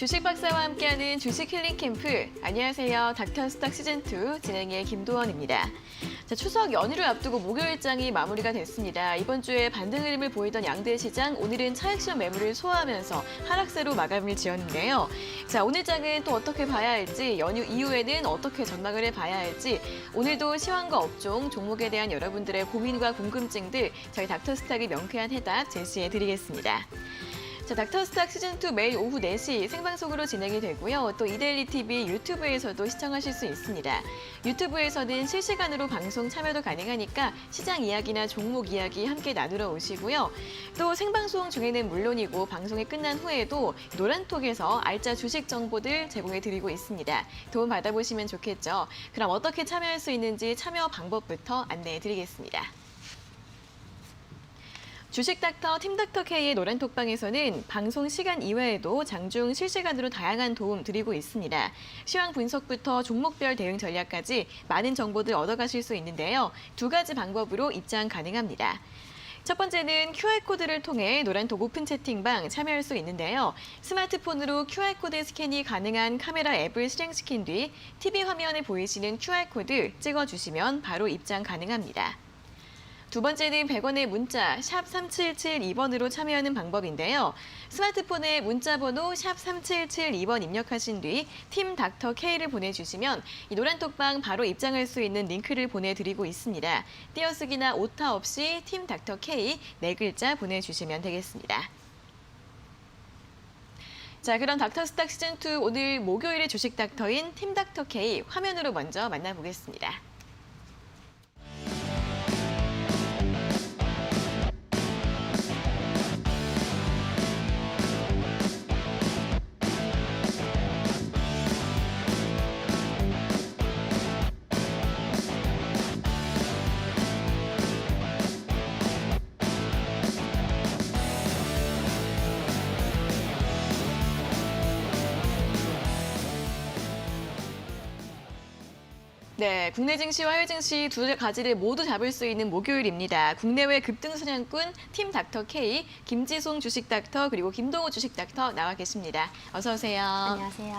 주식 박사와 함께하는 주식 힐링 캠프. 안녕하세요. 닥터스탁 시즌2 진행의 김도원입니다. 자, 추석 연휴를 앞두고 목요일장이 마무리가 됐습니다. 이번 주에 반등 흐름을 보이던 양대 시장, 오늘은 차익시험 매물을 소화하면서 하락세로 마감을 지었는데요. 자, 오늘 장은 또 어떻게 봐야 할지, 연휴 이후에는 어떻게 전망을 해봐야 할지, 오늘도 시황과 업종, 종목에 대한 여러분들의 고민과 궁금증들 저희 닥터스탁의 명쾌한 해답 제시해드리겠습니다. 자, 닥터스탁 시즌2 매일 오후 4시 생방송으로 진행이 되고요. 또 이데일리 TV 유튜브에서도 시청하실 수 있습니다. 유튜브에서는 실시간으로 방송 참여도 가능하니까 시장 이야기나 종목 이야기 함께 나누러 오시고요. 또 생방송 중에는 물론이고 방송이 끝난 후에도 노란톡에서 알짜 주식 정보들 제공해 드리고 있습니다. 도움 받아보시면 좋겠죠. 그럼 어떻게 참여할 수 있는지 참여 방법부터 안내해 드리겠습니다. 주식닥터 팀닥터K의 노란톡방에서는 방송 시간 이외에도 장중 실시간으로 다양한 도움 드리고 있습니다. 시황 분석부터 종목별 대응 전략까지 많은 정보들 얻어가실 수 있는데요. 두 가지 방법으로 입장 가능합니다. 첫 번째는 QR코드를 통해 노란톡 오픈 채팅방 참여할 수 있는데요. 스마트폰으로 QR코드 스캔이 가능한 카메라 앱을 실행시킨 뒤 TV 화면에 보이시는 QR코드 찍어주시면 바로 입장 가능합니다. 두 번째는 100원의 문자 샵 3772번으로 참여하는 방법인데요. 스마트폰에 문자 번호 샵 3772번 입력하신 뒤 팀 닥터 K를 보내주시면 이 노란톡방 바로 입장할 수 있는 링크를 보내드리고 있습니다. 띄어쓰기나 오타 없이 팀 닥터 K 4글자 보내주시면 되겠습니다. 자, 그럼 닥터스탁 시즌2 오늘 목요일의 주식 닥터인 팀 닥터 K 화면으로 먼저 만나보겠습니다. 네, 국내 증시와 해외 증시 두 가지를 모두 잡을 수 있는 목요일입니다. 국내외 급등 사냥꾼 팀 닥터 K, 김지송 주식 닥터 그리고 김동호 주식 닥터 나와 계십니다. 어서 오세요. 안녕하세요.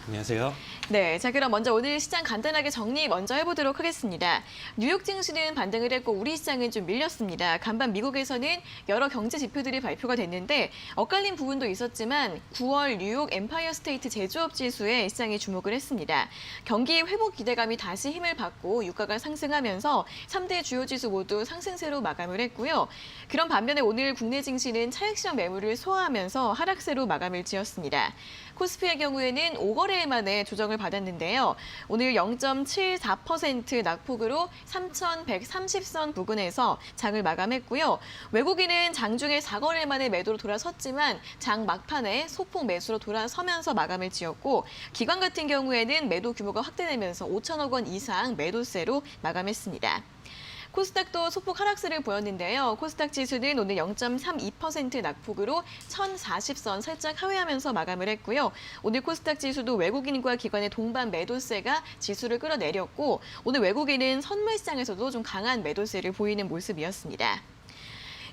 안녕하세요. 네, 자 그럼 먼저 오늘 시장 간단하게 정리 먼저 해보도록 하겠습니다. 뉴욕 증시는 반등을 했고 우리 시장은 좀 밀렸습니다. 간밤 미국에서는 여러 경제 지표들이 발표가 됐는데 엇갈린 부분도 있었지만 9월 뉴욕 엠파이어 스테이트 제조업 지수에 시장이 주목을 했습니다. 경기 회복 기대감이 다시 힘을 받고 유가가 상승하면서 3대 주요 지수 모두 상승세로 마감을 했고요. 그런 반면에 오늘 국내 증시는 차익시장 매물을 소화하면서 하락세로 마감을 지었습니다. 코스피의 경우에는 5거래일 만에 조정을 받았는데요. 오늘 0.74% 낙폭으로 3,130선 부근에서 장을 마감했고요. 외국인은 장중에 4거래일 만에 매도로 돌아섰지만 장 막판에 소폭 매수로 돌아서면서 마감을 지었고 기관 같은 경우에는 매도 규모가 확대되면서 5천억 원 이상 매도세로 마감했습니다. 코스닥도 소폭 하락세를 보였는데요. 코스닥 지수는 오늘 0.32% 낙폭으로 1,040선 살짝 하회하면서 마감을 했고요. 오늘 코스닥 지수도 외국인과 기관의 동반 매도세가 지수를 끌어내렸고 오늘 외국인은 선물 시장에서도 좀 강한 매도세를 보이는 모습이었습니다.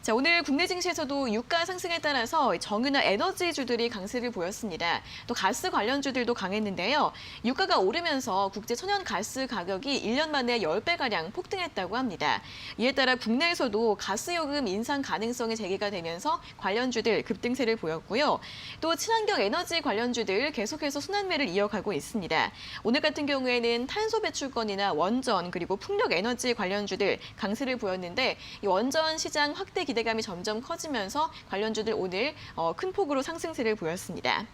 자, 오늘 국내 증시에서도 유가 상승에 따라서 정유나 에너지주들이 강세를 보였습니다. 또 가스 관련주들도 강했는데요. 유가가 오르면서 국제 천연 가스 가격이 1년 만에 10배가량 폭등했다고 합니다. 이에 따라 국내에서도 가스요금 인상 가능성이 제기가 되면서 관련주들 급등세를 보였고요. 또 친환경 에너지 관련주들 계속해서 순환매를 이어가고 있습니다. 오늘 같은 경우에는 탄소 배출권이나 원전 그리고 풍력 에너지 관련주들 강세를 보였는데 이 원전 시장 확대 기대감이 점점 커지면서 관련주들 오늘 큰 폭으로 상승세를 보였습니다.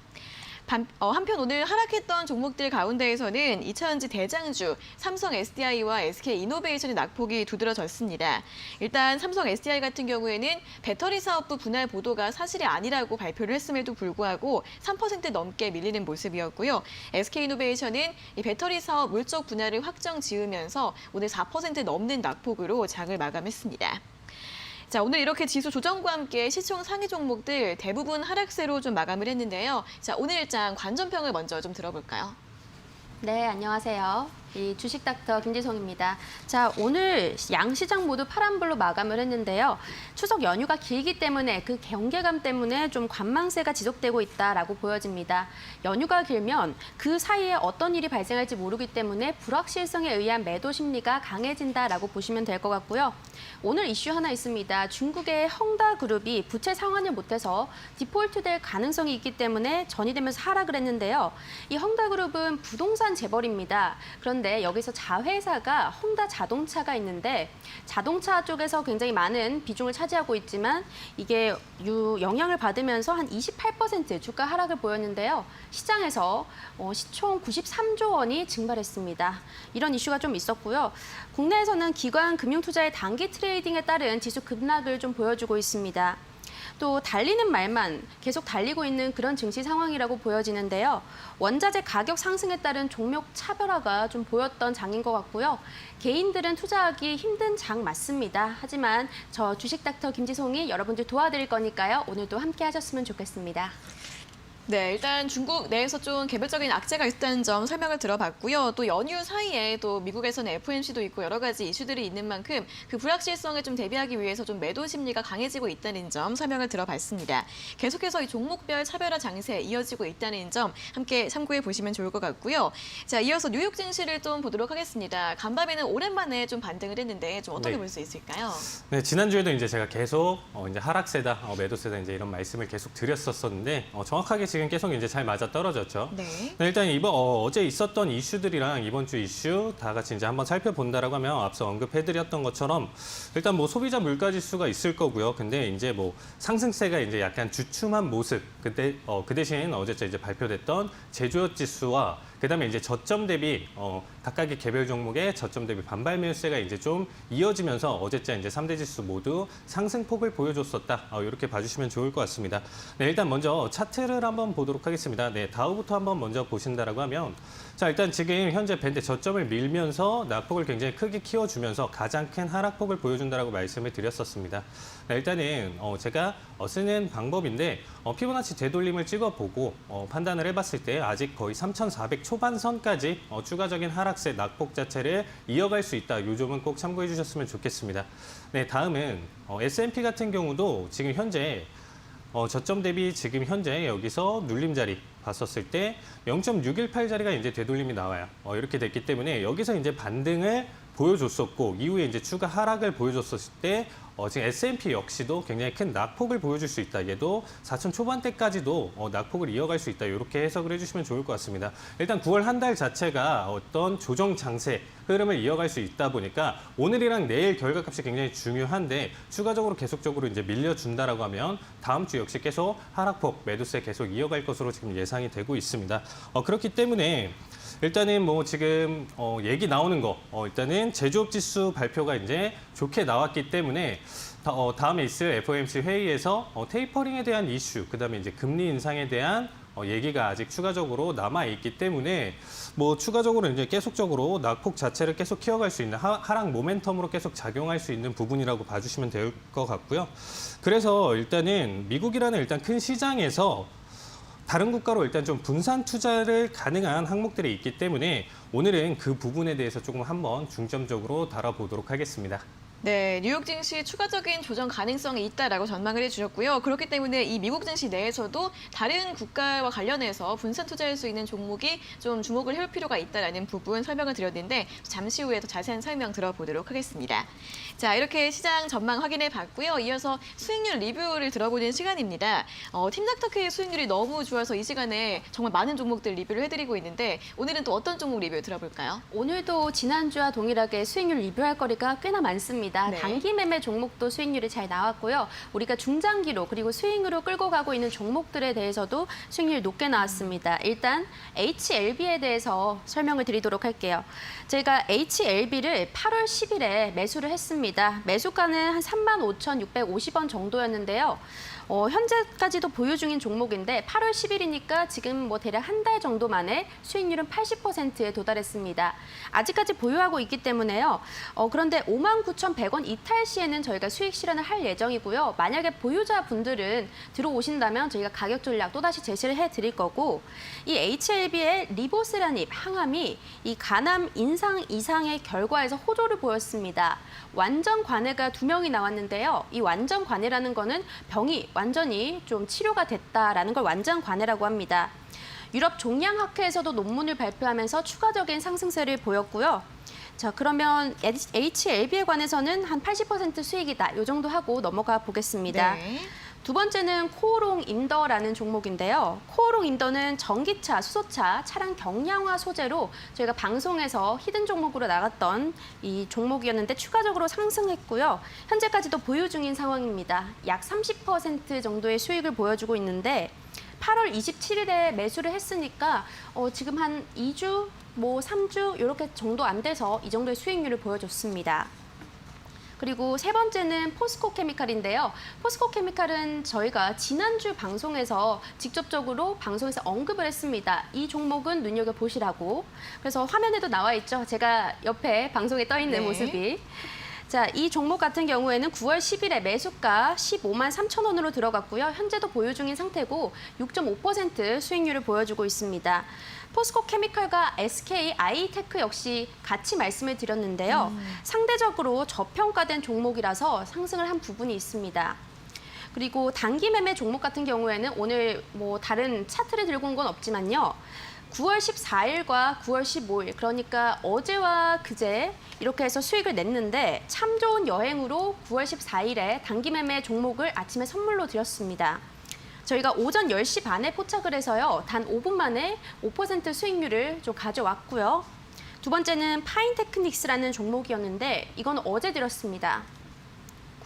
한편 오늘 하락했던 종목들 가운데에서는 2차전지 대장주 삼성 SDI와 SK이노베이션의 낙폭이 두드러졌습니다. 일단 삼성 SDI 같은 경우에는 배터리 사업부 분할 보도가 사실이 아니라고 발표를 했음에도 불구하고 3% 넘게 밀리는 모습이었고요. SK이노베이션은 이 배터리 사업 물적 분할을 확정 지으면서 오늘 4% 넘는 낙폭으로 장을 마감했습니다. 자, 오늘 이렇게 지수 조정과 함께 시총 상위 종목들 대부분 하락세로 좀 마감을 했는데요. 자, 오늘 일장 관전평을 먼저 좀 들어볼까요? 네, 안녕하세요. 이 주식 닥터 김지성입니다. 자, 오늘 양시장 모두 파란불로 마감을 했는데요. 추석 연휴가 길기 때문에 그 경계감 때문에 좀 관망세가 지속되고 있다라고 보여집니다. 연휴가 길면 그 사이에 어떤 일이 발생할지 모르기 때문에 불확실성에 의한 매도 심리가 강해진다라고 보시면 될 것 같고요. 오늘 이슈 하나 있습니다. 중국의 헝다그룹이 부채 상환을 못해서 디폴트될 가능성이 있기 때문에 전이되면서 하락을 했는데요. 이 헝다그룹은 부동산 재벌입니다. 그런데 여기서 자회사가 헝다 자동차가 있는데 자동차 쪽에서 굉장히 많은 비중을 차지하고 있지만 이게 영향을 받으면서 한 28% 주가 하락을 보였는데요. 시장에서 시총 93조 원이 증발했습니다. 이런 이슈가 좀 있었고요. 국내에서는 기관 금융투자의 단기 트레이딩에 따른 지수 급락을 좀 보여주고 있습니다. 또 달리는 말만 계속 달리고 있는 그런 증시 상황이라고 보여지는데요. 원자재 가격 상승에 따른 종목 차별화가 좀 보였던 장인 것 같고요. 개인들은 투자하기 힘든 장 맞습니다. 하지만 저 주식 닥터 김지송이 여러분들 도와드릴 거니까요. 오늘도 함께 하셨으면 좋겠습니다. 네, 일단 중국 내에서 좀 개별적인 악재가 있다는 점 설명을 들어봤고요. 또 연휴 사이에 또 미국에서는 FOMC도 있고 여러 가지 이슈들이 있는 만큼 그 불확실성을 좀 대비하기 위해서 좀 매도 심리가 강해지고 있다는 점 설명을 들어봤습니다. 계속해서 이 종목별 차별화 장세 이어지고 있다는 점 함께 참고해 보시면 좋을 것 같고요. 자, 이어서 뉴욕 증시를 좀 보도록 하겠습니다. 간밤에는 오랜만에 좀 반등을 했는데 좀 어떻게 네. 볼 수 있을까요? 네, 지난주에도 이제 제가 계속 이제 하락세다, 매도세다 이제 이런 말씀을 계속 드렸었는데 정확하게 지금 계속 이제 잘 맞아 떨어졌죠. 네. 네, 일단 어제 있었던 이슈들이랑 이번 주 이슈 다 같이 이제 한번 살펴본다라고 하면 앞서 언급해드렸던 것처럼 일단 뭐 소비자 물가 지수가 있을 거고요. 근데 이제 뭐 상승세가 이제 약간 주춤한 모습. 그때 그 대신 어제째 이제 발표됐던 제조업 지수와 그다음에 이제 저점 대비 각각의 개별 종목의 저점 대비 반발 매수세가 이제 좀 이어지면서 어제째 이제 3대 지수 모두 상승폭을 보여줬었다. 이렇게 봐주시면 좋을 것 같습니다. 네, 일단 먼저 차트를 한번 보도록 하겠습니다. 네, 다우부터 한번 먼저 보신다라고 하면 자, 일단 지금 현재 밴드 저점을 밀면서 낙폭을 굉장히 크게 키워주면서 가장 큰 하락폭을 보여준다라고 말씀을 드렸었습니다. 네, 일단은 제가 쓰는 방법인데 피보나치 되돌림을 찍어보고 판단을 해봤을 때 아직 거의 3,400 초반선까지 추가적인 하락세 낙폭 자체를 이어갈 수 있다. 이 점은 꼭 참고해 주셨으면 좋겠습니다. 네, 다음은 S&P 같은 경우도 지금 현재 저점 대비 지금 현재 여기서 눌림자리 봤었을 때 0.618자리가 이제 되돌림이 나와요. 이렇게 됐기 때문에 여기서 이제 반등을 보여줬었고 이후에 이제 추가 하락을 보여줬었을 때 지금 S&P 역시도 굉장히 큰 낙폭을 보여줄 수 있다. 얘도 4천 초반대까지도 낙폭을 이어갈 수 있다. 이렇게 해석을 해주시면 좋을 것 같습니다. 일단 9월 한 달 자체가 어떤 조정 장세 흐름을 이어갈 수 있다 보니까 오늘이랑 내일 결과값이 굉장히 중요한데 추가적으로 계속적으로 이제 밀려준다라고 하면 다음 주 역시 계속 하락폭 매도세 계속 이어갈 것으로 지금 예상이 되고 있습니다. 그렇기 때문에 일단은 뭐 지금 얘기 나오는 거 일단은 제조업 지수 발표가 이제 좋게 나왔기 때문에 다음에 있을 FOMC 회의에서 테이퍼링에 대한 이슈, 그다음에 이제 금리 인상에 대한 얘기가 아직 추가적으로 남아 있기 때문에 뭐 추가적으로 이제 계속적으로 낙폭 자체를 계속 키워갈 수 있는 하락 모멘텀으로 계속 작용할 수 있는 부분이라고 봐주시면 될 것 같고요. 그래서 일단은 미국이라는 일단 큰 시장에서 다른 국가로 일단 좀 분산 투자를 가능한 항목들이 있기 때문에 오늘은 그 부분에 대해서 조금 한번 중점적으로 다뤄보도록 하겠습니다. 네, 뉴욕 증시 추가적인 조정 가능성이 있다라고 전망을 해주셨고요. 그렇기 때문에 이 미국 증시 내에서도 다른 국가와 관련해서 분산 투자할 수 있는 종목이 좀 주목을 해볼 필요가 있다라는 부분 설명을 드렸는데 잠시 후에 더 자세한 설명 들어보도록 하겠습니다. 자, 이렇게 시장 전망 확인해 봤고요. 이어서 수익률 리뷰를 들어보는 시간입니다. 팀닥터크의 수익률이 너무 좋아서 이 시간에 정말 많은 종목들 리뷰를 해드리고 있는데 오늘은 또 어떤 종목 리뷰 들어볼까요? 오늘도 지난주와 동일하게 수익률 리뷰할 거리가 꽤나 많습니다. 네. 단기 매매 종목도 수익률이 잘 나왔고요. 우리가 중장기로 그리고 스윙으로 끌고 가고 있는 종목들에 대해서도 수익률이 높게 나왔습니다. 일단 HLB에 대해서 설명을 드리도록 할게요. 제가 HLB를 8월 10일에 매수를 했습니다. 매수가는 한 35,650원 정도였는데요. 현재까지도 보유 중인 종목인데 8월 10일이니까 지금 뭐 대략 한 달 정도 만에 수익률은 80%에 도달했습니다. 아직까지 보유하고 있기 때문에요. 그런데 59,100원 이탈 시에는 저희가 수익 실현을 할 예정이고요. 만약에 보유자분들은 들어오신다면 저희가 가격 전략 또다시 제시를 해드릴 거고 이 HLB의 리보세라닙 항암이 이 간암 인상 이상의 결과에서 호조를 보였습니다. 완전 관해가 2명이 나왔는데요. 이 완전 관해라는 거는 병이 완전히 좀 치료가 됐다라는 걸 완전 관해라고 합니다. 유럽 종양학회에서도 논문을 발표하면서 추가적인 상승세를 보였고요. 자, 그러면 HLB에 관해서는 한 80% 수익이다. 이 정도 하고 넘어가 보겠습니다. 네. 두 번째는 코오롱 인더라는 종목인데요. 코오롱 인더는 전기차, 수소차, 차량 경량화 소재로 저희가 방송에서 히든 종목으로 나갔던 이 종목이었는데 추가적으로 상승했고요. 현재까지도 보유 중인 상황입니다. 약 30% 정도의 수익을 보여주고 있는데 8월 27일에 매수를 했으니까 지금 한 2주, 뭐 3주 이렇게 정도 안 돼서 이 정도의 수익률을 보여줬습니다. 그리고 세 번째는 포스코 케미칼인데요. 포스코 케미칼은 저희가 지난주 방송에서 직접적으로 방송에서 언급을 했습니다. 이 종목은 눈여겨보시라고. 그래서 화면에도 나와 있죠. 제가 옆에 방송에 떠 있는 네. 모습이. 자, 이 종목 같은 경우에는 9월 10일에 매수가 15만 3천 원으로 들어갔고요. 현재도 보유 중인 상태고 6.5% 수익률을 보여주고 있습니다. 포스코 케미칼과 SK 아이테크 역시 같이 말씀을 드렸는데요. 상대적으로 저평가된 종목이라서 상승을 한 부분이 있습니다. 그리고 단기 매매 종목 같은 경우에는 오늘 뭐 다른 차트를 들고 온 건 없지만요. 9월 14일과 9월 15일, 그러니까 어제와 그제 이렇게 해서 수익을 냈는데 참 좋은 여행으로 9월 14일에 단기 매매 종목을 아침에 선물로 드렸습니다. 저희가 오전 10시 반에 포착을 해서요. 단 5분 만에 5% 수익률을 좀 가져왔고요. 두 번째는 파인테크닉스라는 종목이었는데 이건 어제 드렸습니다.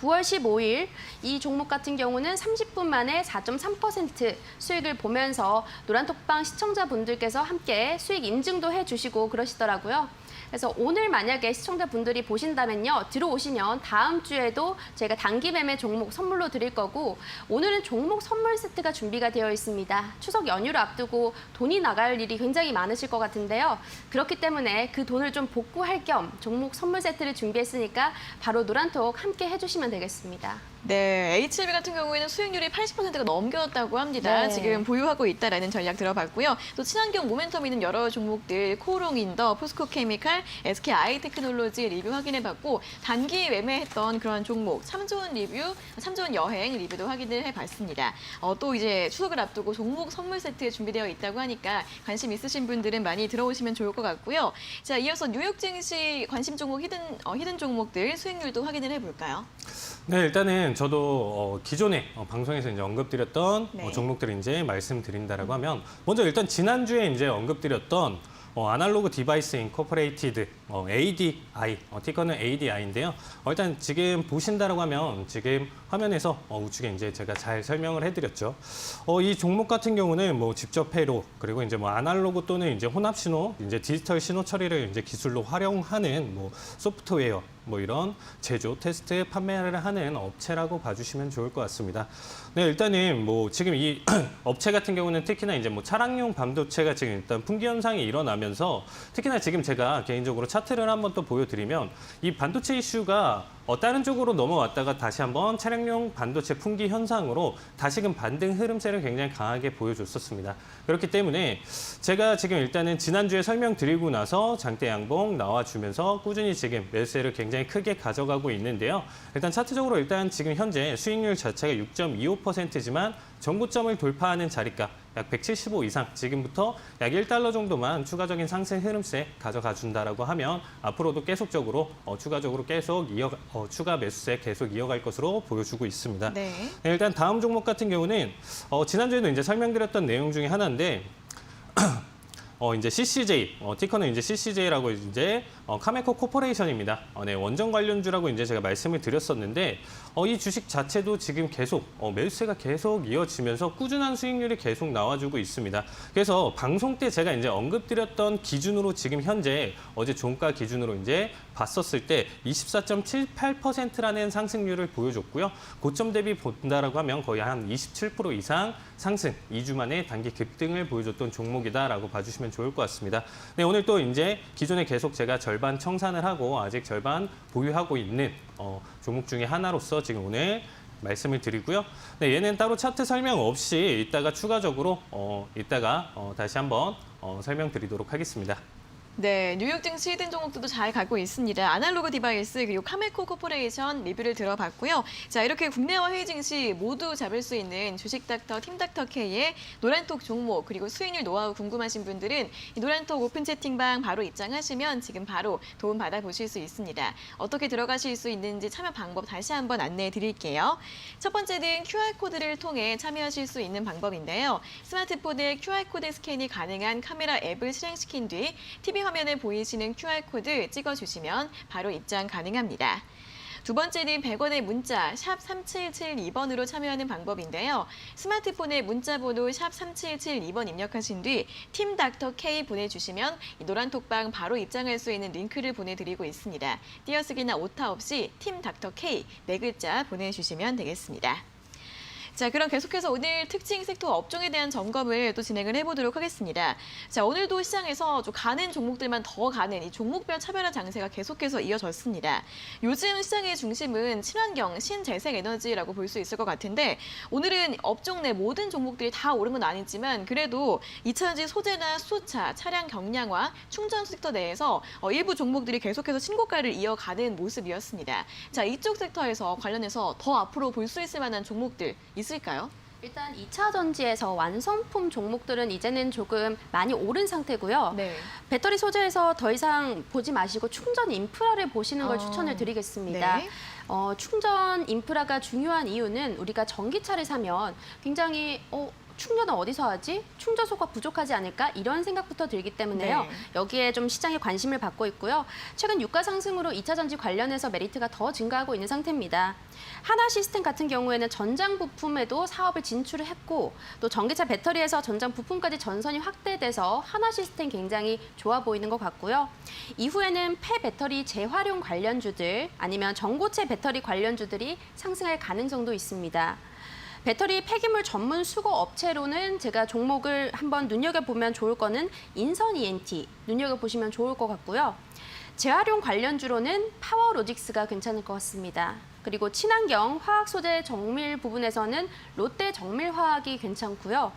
9월 15일 이 종목 같은 경우는 30분 만에 4.3% 수익을 보면서 노란톡방 시청자분들께서 함께 수익 인증도 해주시고 그러시더라고요. 그래서 오늘 만약에 시청자분들이 보신다면요. 들어오시면 다음 주에도 저희가 단기 매매 종목 선물로 드릴 거고 오늘은 종목 선물 세트가 준비가 되어 있습니다. 추석 연휴를 앞두고 돈이 나갈 일이 굉장히 많으실 것 같은데요. 그렇기 때문에 그 돈을 좀 복구할 겸 종목 선물 세트를 준비했으니까 바로 노란톡 함께 해주시면 되겠습니다. 네, HLB 같은 경우에는 수익률이 80%가 넘겼다고 합니다. 네. 지금 보유하고 있다라는 전략 들어봤고요. 또 친환경 모멘텀 있는 여러 종목들 코오롱 인더, 포스코 케미칼, SK 아이테크놀로지 리뷰 확인해봤고 단기 매매했던 그런 종목 참 좋은 리뷰, 참 좋은 여행 리뷰도 확인을 해봤습니다. 또 이제 추석을 앞두고 종목 선물 세트 준비되어 있다고 하니까 관심 있으신 분들은 많이 들어오시면 좋을 것 같고요. 자, 이어서 뉴욕 증시 관심 종목 히든 종목들 수익률도 확인을 해볼까요? 네, 일단은 저도 기존에 방송에서 이제 언급드렸던 네. 종목들을 이제 말씀드린다라고 하면 먼저 일단 지난주에 이제 언급드렸던 아날로그 디바이스 인코퍼레이티드 ADI, 티커는 ADI인데요. 일단 지금 보신다라고 하면 지금 화면에서 우측에 이제 제가 잘 설명을 해드렸죠. 이 종목 같은 경우는 뭐 직접 회로 그리고 이제 뭐 아날로그 또는 이제 혼합 신호, 이제 디지털 신호 처리를 이제 기술로 활용하는 뭐 소프트웨어 뭐 이런 제조, 테스트, 판매를 하는 업체라고 봐주시면 좋을 것 같습니다. 네, 일단은 뭐 지금 이 업체 같은 경우는 특히나 이제 뭐 차량용 반도체가 지금 일단 품귀 현상이 일어나면서 특히나 지금 제가 개인적으로 차트를 한번 또 보여드리면 이 반도체 이슈가 다른 쪽으로 넘어왔다가 다시 한번 차량용 반도체 품귀 현상으로 다시금 반등 흐름세를 굉장히 강하게 보여줬었습니다. 그렇기 때문에 제가 지금 일단은 지난주에 설명드리고 나서 장대 양봉 나와주면서 꾸준히 지금 매수세를 굉장히 크게 가져가고 있는데요. 일단 차트적으로 일단 지금 현재 수익률 자체가 6.25%지만 전고점을 돌파하는 자리가 약 175 이상, 지금부터 약 1달러 정도만 추가적인 상승 흐름세 가져가 준다라고 하면 앞으로도 계속적으로 추가적으로 계속 추가 매수세 계속 이어갈 것으로 보여주고 있습니다. 네. 네, 일단 다음 종목 같은 경우는 지난주에도 이제 설명드렸던 내용 중에 하나인데 이제 CCJ, 티커는 이제 CCJ라고 이제 카메코 코퍼레이션입니다. 네, 원전 관련주라고 이제 제가 말씀을 드렸었는데 이 주식 자체도 지금 계속 매수세가 계속 이어지면서 꾸준한 수익률이 계속 나와주고 있습니다. 그래서 방송 때 제가 이제 언급드렸던 기준으로 지금 현재 어제 종가 기준으로 이제 봤었을 때 24.78%라는 상승률을 보여줬고요. 고점 대비 본다라고 하면 거의 한 27% 이상 상승, 2주 만에 단기 급등을 보여줬던 종목이다라고 봐주시면 좋을 것 같습니다. 네, 오늘 또 이제 기존에 계속 제가 절반 청산을 하고 아직 절반 보유하고 있는 종목 중에 하나로서 지금 오늘 말씀을 드리고요. 네, 얘는 따로 차트 설명 없이 이따가 추가적으로 이따가 다시 한번 설명드리도록 하겠습니다. 네, 뉴욕 증시 히든 종목들도 잘 가고 있습니다. 아날로그 디바이스 그리고 카메코 코퍼레이션 리뷰를 들어봤고요. 자, 이렇게 국내와 해외 증시 모두 잡을 수 있는 주식 닥터 팀 닥터 K의 노란톡 종목 그리고 수익률 노하우 궁금하신 분들은 이 노란톡 오픈 채팅방 바로 입장하시면 지금 바로 도움 받아보실 수 있습니다. 어떻게 들어가실 수 있는지 참여 방법 다시 한번 안내해 드릴게요. 첫 번째는 QR코드를 통해 참여하실 수 있는 방법인데요. 스마트폰에 QR코드 스캔이 가능한 카메라 앱을 실행시킨 뒤 TV 화면에 보이시는 QR코드 찍어주시면 바로 입장 가능합니다. 두 번째는 100원의 문자 샵 3772번으로 참여하는 방법인데요. 스마트폰에 문자 번호 샵 3772번 입력하신 뒤 팀 닥터 K 보내주시면 이 노란톡방 바로 입장할 수 있는 링크를 보내드리고 있습니다. 띄어쓰기나 오타 없이 팀 닥터 K 4글자 보내주시면 되겠습니다. 자, 그럼 계속해서 오늘 특징 섹터 업종에 대한 점검을 또 진행을 해보도록 하겠습니다. 자, 오늘도 시장에서 좀 가는 종목들만 더 가는 이 종목별 차별화 장세가 계속해서 이어졌습니다. 요즘 시장의 중심은 친환경, 신재생에너지라고 볼 수 있을 것 같은데 오늘은 업종 내 모든 종목들이 다 오른 건 아니지만 그래도 2차전지 소재나 수소차, 차량 경량화, 충전 섹터 내에서 일부 종목들이 계속해서 신고가를 이어가는 모습이었습니다. 자, 이쪽 섹터에서 관련해서 더 앞으로 볼 수 있을 만한 종목들 있을까요? 일단 2차 전지에서 완성품 종목들은 이제는 조금 많이 오른 상태고요. 네. 배터리 소재에서 더 이상 보지 마시고 충전 인프라를 보시는 걸 추천을 드리겠습니다. 네. 충전 인프라가 중요한 이유는 우리가 전기차를 사면 굉장히 충전은 어디서 하지? 충전소가 부족하지 않을까? 이런 생각부터 들기 때문에요. 네. 여기에 좀 시장에 관심을 받고 있고요. 최근 유가 상승으로 2차 전지 관련해서 메리트가 더 증가하고 있는 상태입니다. 하나 시스템 같은 경우에는 전장 부품에도 사업을 진출을 했고 또 전기차 배터리에서 전장 부품까지 전선이 확대돼서 하나 시스템 굉장히 좋아 보이는 것 같고요. 이후에는 폐배터리 재활용 관련주들 아니면 전고체 배터리 관련주들이 상승할 가능성도 있습니다. 배터리 폐기물 전문 수거 업체로는 제가 종목을 한번 눈여겨보면 좋을 거는 인선 ENT 눈여겨보시면 좋을 것 같고요. 재활용 관련주로는 파워로직스가 괜찮을 것 같습니다. 그리고 친환경 화학 소재 정밀 부분에서는 롯데 정밀화학이 괜찮고요.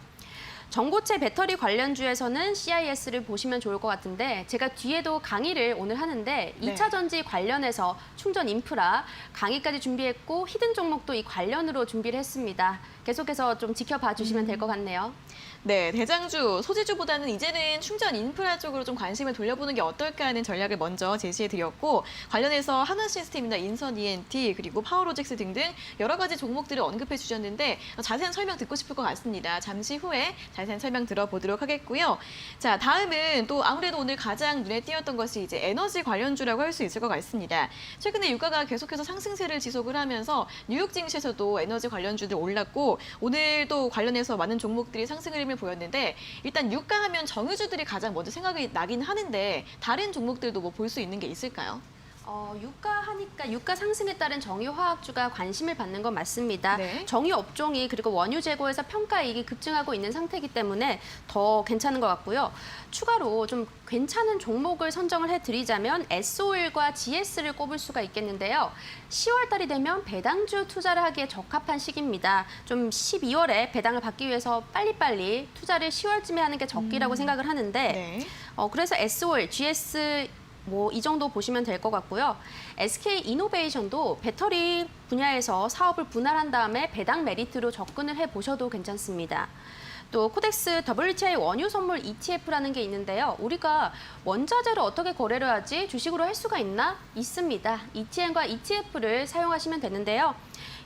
전고체 배터리 관련주에서는 CIS를 보시면 좋을 것 같은데 제가 뒤에도 강의를 오늘 하는데 2차 전지 관련해서 충전 인프라 강의까지 준비했고 히든 종목도 이 관련으로 준비를 했습니다. 계속해서 좀 지켜봐 주시면 될 것 같네요. 네, 대장주, 소지주보다는 이제는 충전 인프라 쪽으로 좀 관심을 돌려보는 게 어떨까 하는 전략을 먼저 제시해드렸고 관련해서 하나 시스템이나 인선 ENT 그리고 파워로직스 등등 여러 가지 종목들을 언급해 주셨는데 자세한 설명 듣고 싶을 것 같습니다. 잠시 후에 자세한 설명 들어보도록 하겠고요. 자, 다음은 또 아무래도 오늘 가장 눈에 띄었던 것이 이제 에너지 관련주라고 할 수 있을 것 같습니다. 최근에 유가가 계속해서 상승세를 지속을 하면서 뉴욕 증시에서도 에너지 관련주들 올랐고 오늘도 관련해서 많은 종목들이 상승 흐름을 보였는데 일단 유가하면 정유주들이 가장 먼저 생각이 나긴 하는데 다른 종목들도 뭐 볼 수 있는 게 있을까요? 유가 상승에 따른 정유화학주가 관심을 받는 건 맞습니다. 네. 정유 업종이 그리고 원유 재고에서 평가 이익이 급증하고 있는 상태이기 때문에 더 괜찮은 것 같고요. 추가로 좀 괜찮은 종목을 선정을 해드리자면 S-오일과 GS를 꼽을 수가 있겠는데요. 10월 달이 되면 배당주 투자를 하기에 적합한 시기입니다. 좀 12월에 배당을 받기 위해서 빨리빨리 투자를 10월쯤에 하는 게 적기라고 생각을 하는데 네. 그래서 S-오일, GS 이 정도 보시면 될 것 같고요. SK 이노베이션도 배터리 분야에서 사업을 분할한 다음에 배당 메리트로 접근을 해보셔도 괜찮습니다. 또 코덱스 WTI 원유 선물 ETF라는 게 있는데요. 우리가 원자재를 어떻게 거래를 하지? 주식으로 할 수가 있나? 있습니다. ETN과 ETF를 사용하시면 되는데요.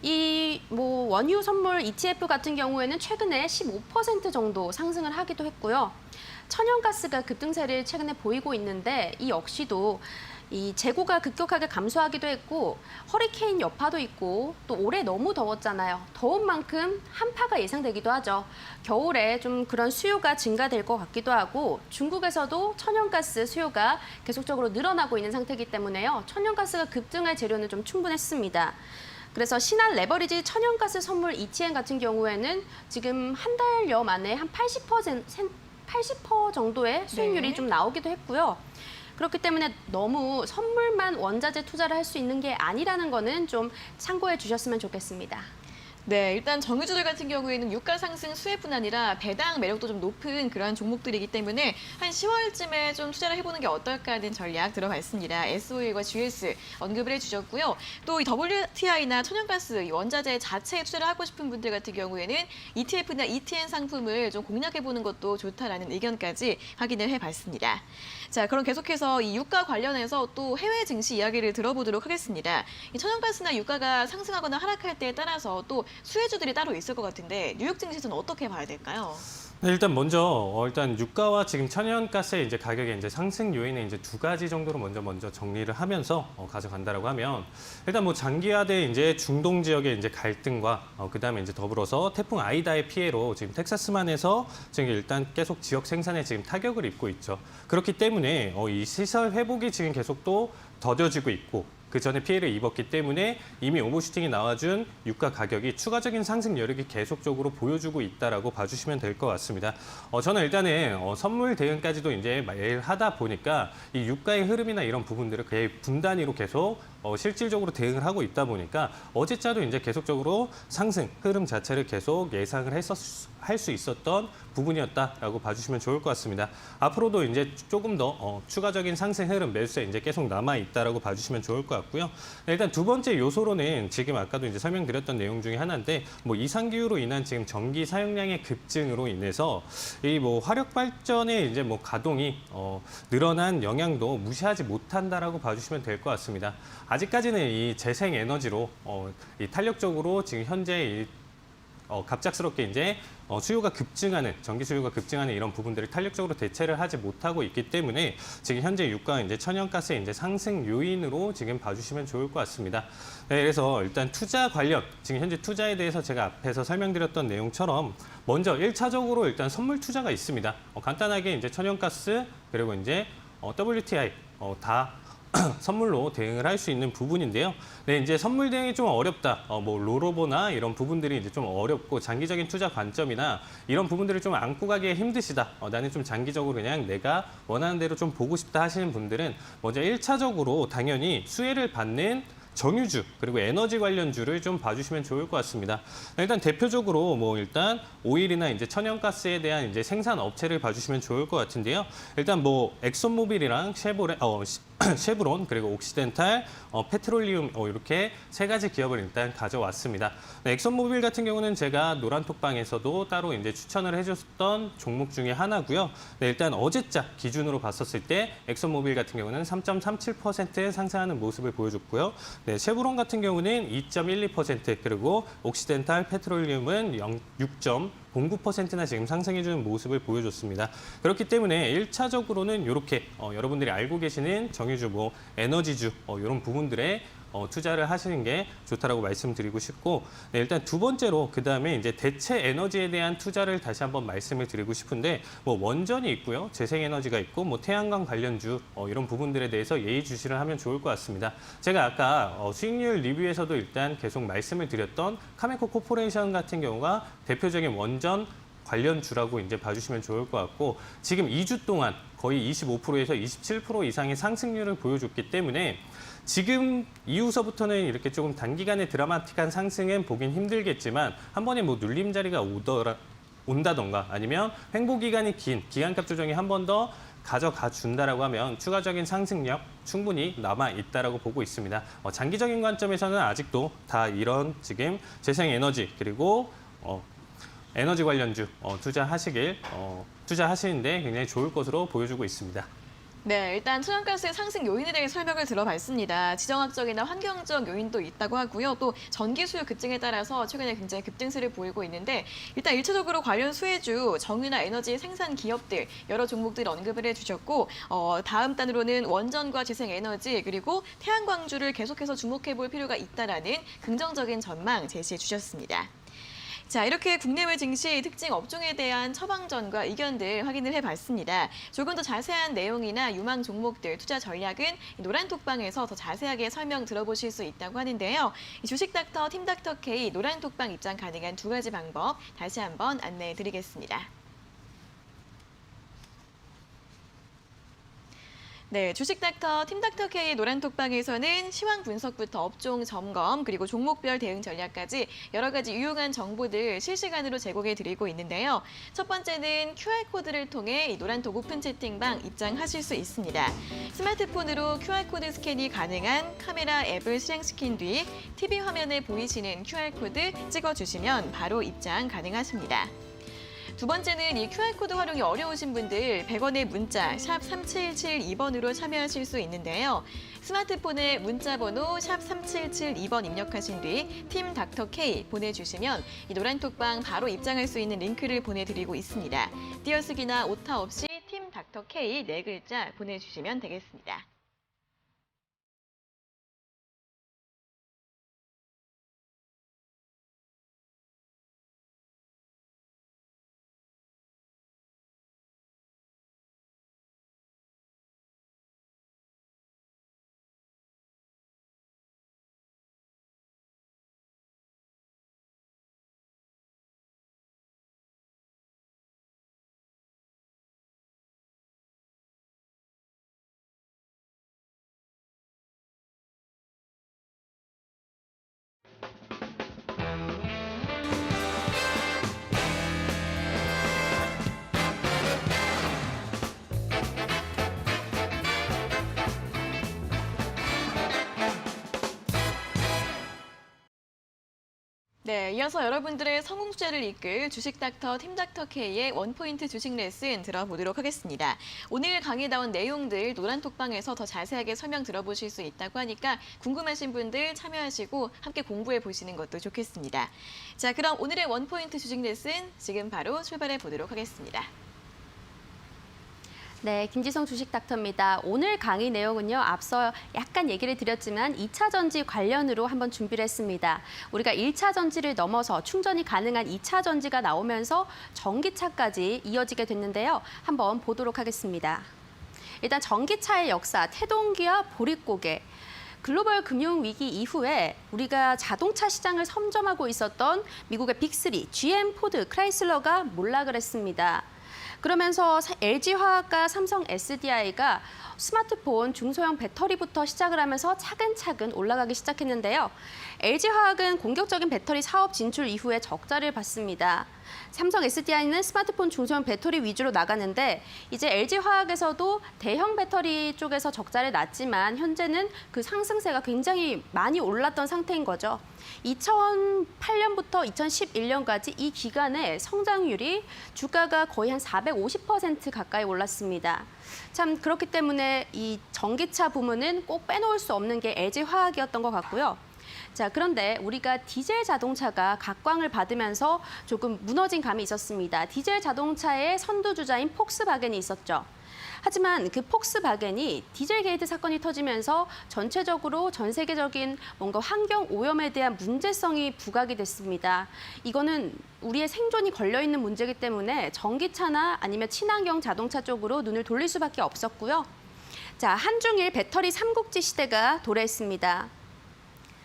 이 뭐 원유 선물 ETF 같은 경우에는 최근에 15% 정도 상승을 하기도 했고요. 천연가스가 급등세를 최근에 보이고 있는데 이 역시도 이 재고가 급격하게 감소하기도 했고 허리케인 여파도 있고 또 올해 너무 더웠잖아요. 더운 만큼 한파가 예상되기도 하죠. 겨울에 좀 그런 수요가 증가될 것 같기도 하고 중국에서도 천연가스 수요가 계속적으로 늘어나고 있는 상태이기 때문에요. 천연가스가 급등할 재료는 좀 충분했습니다. 그래서 신한 레버리지 천연가스 선물 ETN 같은 경우에는 지금 한 달여 만에 한 80% 정도의 수익률이 네. 좀 나오기도 했고요. 그렇기 때문에 너무 선물만 원자재 투자를 할 수 있는 게 아니라는 거는 좀 참고해 주셨으면 좋겠습니다. 네, 일단 정유주들 같은 경우에는 유가 상승 수혜뿐 아니라 배당 매력도 좀 높은 그런 종목들이기 때문에 한 10월쯤에 좀 투자를 해보는 게 어떨까 하는 전략 들어봤습니다. SO일과 GS 언급을 해주셨고요. 또 이 WTI나 천연가스 이 원자재 자체에 투자를 하고 싶은 분들 같은 경우에는 ETF나 ETN 상품을 좀 공략해보는 것도 좋다라는 의견까지 확인을 해봤습니다. 자, 그럼 계속해서 이 유가 관련해서 또 해외 증시 이야기를 들어보도록 하겠습니다. 이 천연가스나 유가가 상승하거나 하락할 때에 따라서 또 수혜주들이 따로 있을 것 같은데 뉴욕 증시는 어떻게 봐야 될까요? 네, 일단 먼저 일단 유가와 지금 천연가스의 이제 가격의 이제 상승 요인을 이제 두 가지 정도로 먼저 정리를 하면서 가져간다라고 하면 일단 뭐 장기화된 이제 중동 지역의 이제 갈등과 그다음에 이제 더불어서 태풍 아이다의 피해로 지금 텍사스만에서 지금 일단 계속 지역 생산에 지금 타격을 입고 있죠. 그렇기 때문에 이 시설 회복이 지금 계속 또 더뎌지고 있고 그 전에 피해를 입었기 때문에 이미 오버슈팅이 나와준 유가 가격이 추가적인 상승 여력이 계속적으로 보여주고 있다라고 봐주시면 될 것 같습니다. 저는 일단은 선물 대응까지도 이제 매일 하다 보니까 이 유가의 흐름이나 이런 부분들을 거의 분단위로 계속 실질적으로 대응을 하고 있다 보니까 어제자도 이제 계속적으로 상승 흐름 자체를 계속 예상을 할 수 있었던 부분이었다라고 봐주시면 좋을 것 같습니다. 앞으로도 이제 조금 더 추가적인 상승 흐름 매수세 이제 계속 남아 있다라고 봐주시면 좋을 것 같고요. 일단 두 번째 요소로는 지금 아까도 이제 설명드렸던 내용 중에 하나인데 뭐 이상기후로 인한 지금 전기 사용량의 급증으로 인해서 이 뭐 화력 발전의 이제 뭐 가동이 늘어난 영향도 무시하지 못한다라고 봐주시면 될 것 같습니다. 아직까지는 이 재생 에너지로 이 탄력적으로 지금 현재 갑작스럽게 이제 수요가 급증하는 전기 수요가 급증하는 이런 부분들을 탄력적으로 대체를 하지 못하고 있기 때문에 지금 현재 유가 이제 천연가스의 이제 상승 요인으로 지금 봐주시면 좋을 것 같습니다. 네, 그래서 일단 투자 관련 지금 현재 투자에 대해서 제가 앞에서 설명드렸던 내용처럼 먼저 1차적으로 일단 선물 투자가 있습니다. 간단하게 이제 천연가스 그리고 이제 WTI 다 선물로 대응을 할 수 있는 부분인데요. 네, 이제 선물 대응이 좀 어렵다. 뭐 로로보나 이런 부분들이 이제 좀 어렵고 장기적인 투자 관점이나 이런 부분들을 좀 안고 가기에 힘드시다. 나는 좀 장기적으로 그냥 내가 원하는 대로 좀 보고 싶다 하시는 분들은 먼저 1차적으로 당연히 수혜를 받는 정유주 그리고 에너지 관련주를 좀 봐주시면 좋을 것 같습니다. 일단 대표적으로 뭐 일단 오일이나 이제 천연가스에 대한 이제 생산 업체를 봐주시면 좋을 것 같은데요. 일단 뭐 엑손모빌이랑 쉐브론 그리고 옥시덴탈, 페트롤리움 이렇게 세 가지 기업을 일단 가져왔습니다. 네, 엑손모빌 같은 경우는 제가 노란톡방에서도 따로 이제 추천을 해줬던 종목 중에 하나고요. 네, 일단 어제자 기준으로 봤었을 때 엑손모빌 같은 경우는 3.37% 상승하는 모습을 보여줬고요. 네, 쉐브론 같은 경우는 2.12% 그리고 옥시덴탈 페트롤리움은 6.09%나 지금 상승해주는 모습을 보여줬습니다. 그렇기 때문에 1차적으로는 이렇게 여러분들이 알고 계시는 정유주, 뭐 에너지주 이런 부분들에 투자를 하시는 게 좋다라고 말씀드리고 싶고 네, 일단 두 번째로 그다음에 이제 대체 에너지에 대한 투자를 다시 한번 말씀을 드리고 싶은데 뭐 원전이 있고요. 재생에너지가 있고 뭐 태양광 관련주 이런 부분들에 대해서 예의주시를 하면 좋을 것 같습니다. 제가 아까 수익률 리뷰에서도 일단 계속 말씀을 드렸던 카메코 코퍼레이션 같은 경우가 대표적인 원전 관련주라고 이제 봐주시면 좋을 것 같고 지금 2주 동안 거의 25%에서 27% 이상의 상승률을 보여줬기 때문에 지금 이후서부터는 이렇게 조금 단기간에 드라마틱한 상승은 보긴 힘들겠지만 한 번에 뭐 눌림자리가 온다던가 아니면 횡보 기간이 긴 기간값 조정이 한 번 더 가져가 준다라고 하면 추가적인 상승력 충분히 남아 있다라고 보고 있습니다. 장기적인 관점에서는 아직도 다 이런 지금 재생에너지 그리고 에너지 관련주 투자하시는데 굉장히 좋을 것으로 보여주고 있습니다. 네, 일단 천연가스의 상승 요인에 대해 설명을 들어봤습니다. 지정학적이나 환경적 요인도 있다고 하고요. 또 전기 수요 급증에 따라서 최근에 굉장히 급등세를 보이고 있는데 일단 일차적으로 관련 수혜주, 정유나 에너지 생산 기업들 여러 종목들 언급을 해주셨고 다음 단으로는 원전과 재생에너지 그리고 태양광주를 계속해서 주목해볼 필요가 있다라는 긍정적인 전망 제시해 주셨습니다. 자, 이렇게 국내외 증시 특징 업종에 대한 처방전과 의견들 확인을 해봤습니다. 조금 더 자세한 내용이나 유망 종목들, 투자 전략은 노란톡방에서 더 자세하게 설명 들어보실 수 있다고 하는데요. 주식닥터, 팀닥터 K, 노란톡방 입장 가능한 두 가지 방법 다시 한번 안내해 드리겠습니다. 네, 주식닥터, 팀닥터 K 노란톡방에서는 시황 분석부터 업종 점검 그리고 종목별 대응 전략까지 여러 가지 유용한 정보들 실시간으로 제공해 드리고 있는데요. 첫 번째는 QR코드를 통해 이 노란톡 오픈 채팅방 입장하실 수 있습니다. 스마트폰으로 QR코드 스캔이 가능한 카메라 앱을 실행시킨 뒤 TV 화면에 보이시는 QR코드 찍어주시면 바로 입장 가능하십니다. 두 번째는 이 QR코드 활용이 어려우신 분들 100원의 문자 샵 3772번으로 참여하실 수 있는데요. 스마트폰에 문자 번호 샵 3772번 입력하신 뒤 팀 닥터 K 보내주시면 이 노란톡방 바로 입장할 수 있는 링크를 보내드리고 있습니다. 띄어쓰기나 오타 없이 팀 닥터 K 4글자 보내주시면 되겠습니다. 네, 이어서 여러분들의 성공 투자를 이끌 주식닥터 팀닥터 K의 원포인트 주식 레슨 들어보도록 하겠습니다. 오늘 강의 나온 내용들 노란톡방에서 더 자세하게 설명 들어보실 수 있다고 하니까 궁금하신 분들 참여하시고 함께 공부해 보시는 것도 좋겠습니다. 자, 그럼 오늘의 원포인트 주식 레슨 지금 바로 출발해 보도록 하겠습니다. 네, 김지성 주식 닥터입니다. 오늘 강의 내용은요, 앞서 약간 얘기를 드렸지만 2차 전지 관련으로 한번 준비를 했습니다. 우리가 1차 전지를 넘어서 충전이 가능한 2차 전지가 나오면서 전기차까지 이어지게 됐는데요. 한번 보도록 하겠습니다. 일단 전기차의 역사, 태동기와 보릿고개. 글로벌 금융위기 이후에 우리가 자동차 시장을 선점하고 있었던 미국의 빅3, GM, 포드, 크라이슬러가 몰락을 했습니다. 그러면서 LG화학과 삼성 SDI가 스마트폰 중소형 배터리부터 시작을 하면서 차근차근 올라가기 시작했는데요. LG화학은 공격적인 배터리 사업 진출 이후에 적자를 봤습니다. 삼성 SDI는 스마트폰 중소형 배터리 위주로 나가는데 이제 LG화학에서도 대형 배터리 쪽에서 적자를 났지만 현재는 그 상승세가 굉장히 많이 올랐던 상태인 거죠. 2008년부터 2011년까지 이 기간에 성장률이 주가가 거의 한 450% 가까이 올랐습니다. 참 그렇기 때문에 이 전기차 부문은 꼭 빼놓을 수 없는 게 LG화학이었던 것 같고요. 자, 그런데 우리가 디젤 자동차가 각광을 받으면서 조금 무너진 감이 있었습니다. 디젤 자동차의 선두주자인 폭스바겐이 있었죠. 하지만 그 폭스바겐이 디젤 게이트 사건이 터지면서 전체적으로 전 세계적인 뭔가 환경 오염에 대한 문제성이 부각이 됐습니다. 이거는 우리의 생존이 걸려있는 문제이기 때문에 전기차나 아니면 친환경 자동차 쪽으로 눈을 돌릴 수밖에 없었고요. 자, 한중일 배터리 삼국지 시대가 도래했습니다.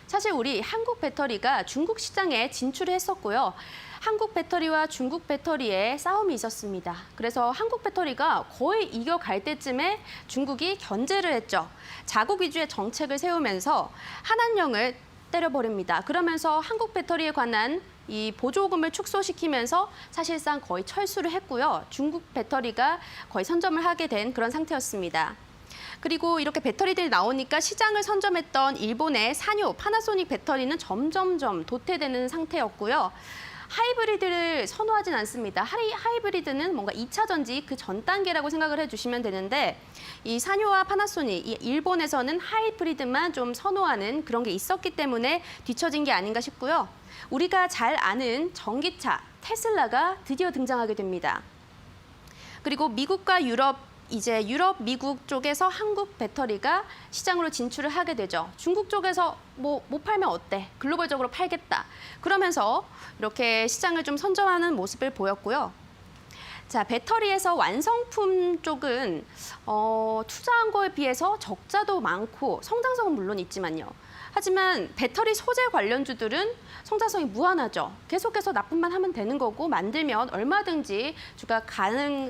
사실 우리 한국 배터리가 중국 시장에 진출을 했었고요. 한국 배터리와 중국 배터리의 싸움이 있었습니다. 그래서 한국 배터리가 거의 이겨갈 때쯤에 중국이 견제를 했죠. 자국 위주의 정책을 세우면서 한한령을 때려버립니다. 그러면서 한국 배터리에 관한 이 보조금을 축소시키면서 사실상 거의 철수를 했고요. 중국 배터리가 거의 선점을 하게 된 그런 상태였습니다. 그리고 이렇게 배터리들이 나오니까 시장을 선점했던 일본의 사뇨, 파나소닉 배터리는 점점점 도태되는 상태였고요. 하이브리드를 선호하진 않습니다. 하이브리드는 뭔가 2차 전지 그 전 단계라고 생각을 해주시면 되는데 이 사뇨와 파나소닉, 이 일본에서는 하이브리드만 좀 선호하는 그런 게 있었기 때문에 뒤처진 게 아닌가 싶고요. 우리가 잘 아는 전기차 테슬라가 드디어 등장하게 됩니다. 그리고 미국과 유럽, 미국 쪽에서 한국 배터리가 시장으로 진출을 하게 되죠. 중국 쪽에서 못 팔면 어때? 글로벌적으로 팔겠다. 그러면서 이렇게 시장을 좀 선점하는 모습을 보였고요. 자, 배터리에서 완성품 쪽은 투자한 거에 비해서 적자도 많고 성장성은 물론 있지만요. 하지만 배터리 소재 관련주들은 성장성이 무한하죠. 계속해서 납품만 하면 되는 거고 만들면 얼마든지 주가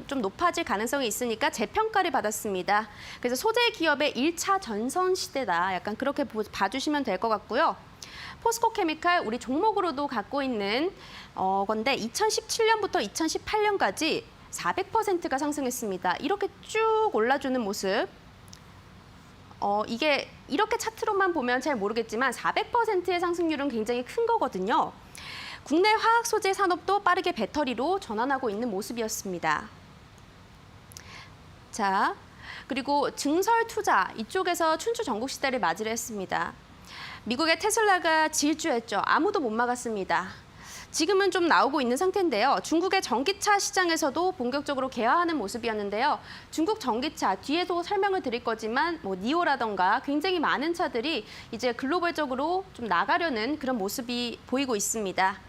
좀 높아질 가능성이 있으니까 재평가를 받았습니다. 그래서 소재 기업의 1차 전선 시대다. 약간 그렇게 봐주시면 될 것 같고요. 포스코 케미칼 우리 종목으로도 갖고 있는 건데 2017년부터 2018년까지 400%가 상승했습니다. 이렇게 쭉 올라주는 모습. 이게 이렇게 차트로만 보면 잘 모르겠지만 400%의 상승률은 굉장히 큰 거거든요. 국내 화학 소재 산업도 빠르게 배터리로 전환하고 있는 모습이었습니다. 자, 그리고 증설 투자 이쪽에서 춘추 전국 시대를 맞이를 했습니다. 미국의 테슬라가 질주했죠. 아무도 못 막았습니다. 지금은 좀 나오고 있는 상태인데요. 중국의 전기차 시장에서도 본격적으로 개화하는 모습이었는데요. 중국 전기차 뒤에도 설명을 드릴 거지만 니오라던가 굉장히 많은 차들이 이제 글로벌적으로 좀 나가려는 그런 모습이 보이고 있습니다.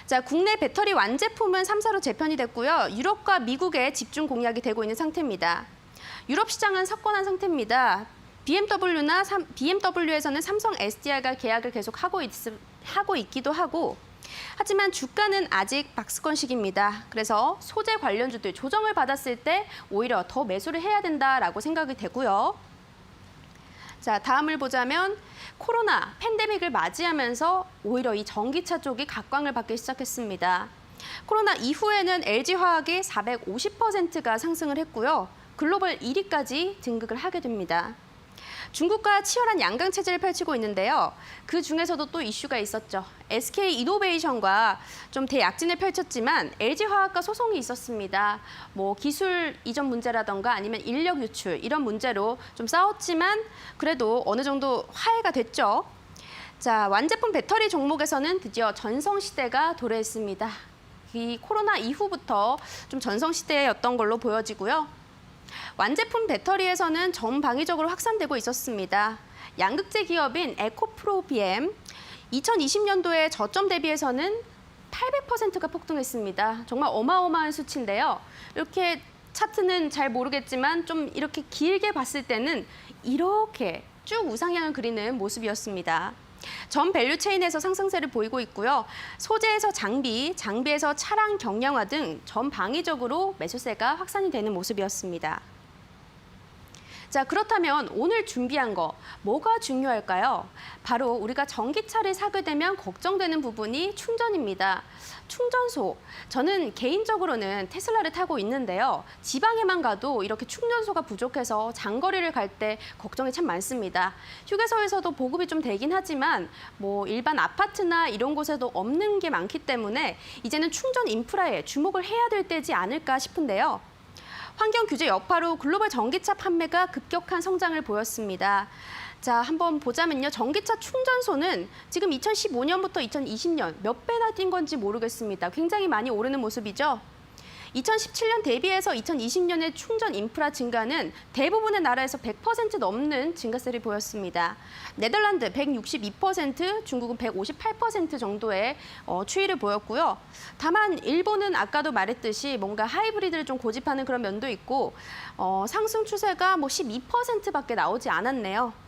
자, 국내 배터리 완제품은 3사로 재편이 됐고요. 유럽과 미국에 집중 공략이 되고 있는 상태입니다. 유럽 시장은 석권한 상태입니다. BMW에서는 삼성 SDI가 계약을 계속 하고 있기도 하고 하지만 주가는 아직 박스권식입니다. 그래서 소재 관련주들 조정을 받았을 때 오히려 더 매수를 해야 된다라고 생각이 되고요. 자, 다음을 보자면 코로나 팬데믹을 맞이하면서 오히려 이 전기차 쪽이 각광을 받기 시작했습니다. 코로나 이후에는 LG화학이 450%가 상승을 했고요. 글로벌 1위까지 등극을 하게 됩니다. 중국과 치열한 양강 체제를 펼치고 있는데요. 그 중에서도 또 이슈가 있었죠. SK 이노베이션과 좀 대약진을 펼쳤지만 LG화학과 소송이 있었습니다. 기술 이전 문제라던가 아니면 인력 유출 이런 문제로 좀 싸웠지만 그래도 어느 정도 화해가 됐죠. 자, 완제품 배터리 종목에서는 드디어 전성시대가 도래했습니다. 이 코로나 이후부터 좀 전성시대였던 걸로 보여지고요. 완제품 배터리에서는 전방위적으로 확산되고 있었습니다. 양극재 기업인 에코프로-BM 2020년도에 저점 대비해서는 800%가 폭등했습니다. 정말 어마어마한 수치인데요. 이렇게 차트는 잘 모르겠지만 좀 이렇게 길게 봤을 때는 이렇게 쭉 우상향을 그리는 모습이었습니다. 전 밸류 체인에서 상승세를 보이고 있고요. 소재에서 장비에서 차량 경량화 등 전방위적으로 매수세가 확산이 되는 모습이었습니다. 자, 그렇다면 오늘 준비한 거 뭐가 중요할까요? 바로 우리가 전기차를 사게 되면 걱정되는 부분이 충전입니다. 충전소. 저는 개인적으로는 테슬라를 타고 있는데요. 지방에만 가도 이렇게 충전소가 부족해서 장거리를 갈 때 걱정이 참 많습니다. 휴게소에서도 보급이 좀 되긴 하지만 일반 아파트나 이런 곳에도 없는 게 많기 때문에 이제는 충전 인프라에 주목을 해야 될 때지 않을까 싶은데요. 환경 규제 여파로 글로벌 전기차 판매가 급격한 성장을 보였습니다. 자, 한번 보자면요. 전기차 충전소는 지금 2015년부터 2020년 몇 배나 뛴 건지 모르겠습니다. 굉장히 많이 오르는 모습이죠. 2017년 대비해서 2020년의 충전 인프라 증가는 대부분의 나라에서 100% 넘는 증가세를 보였습니다. 네덜란드 162%, 중국은 158% 정도의 추이를 보였고요. 다만 일본은 아까도 말했듯이 뭔가 하이브리드를 좀 고집하는 그런 면도 있고 상승 추세가 12%밖에 나오지 않았네요.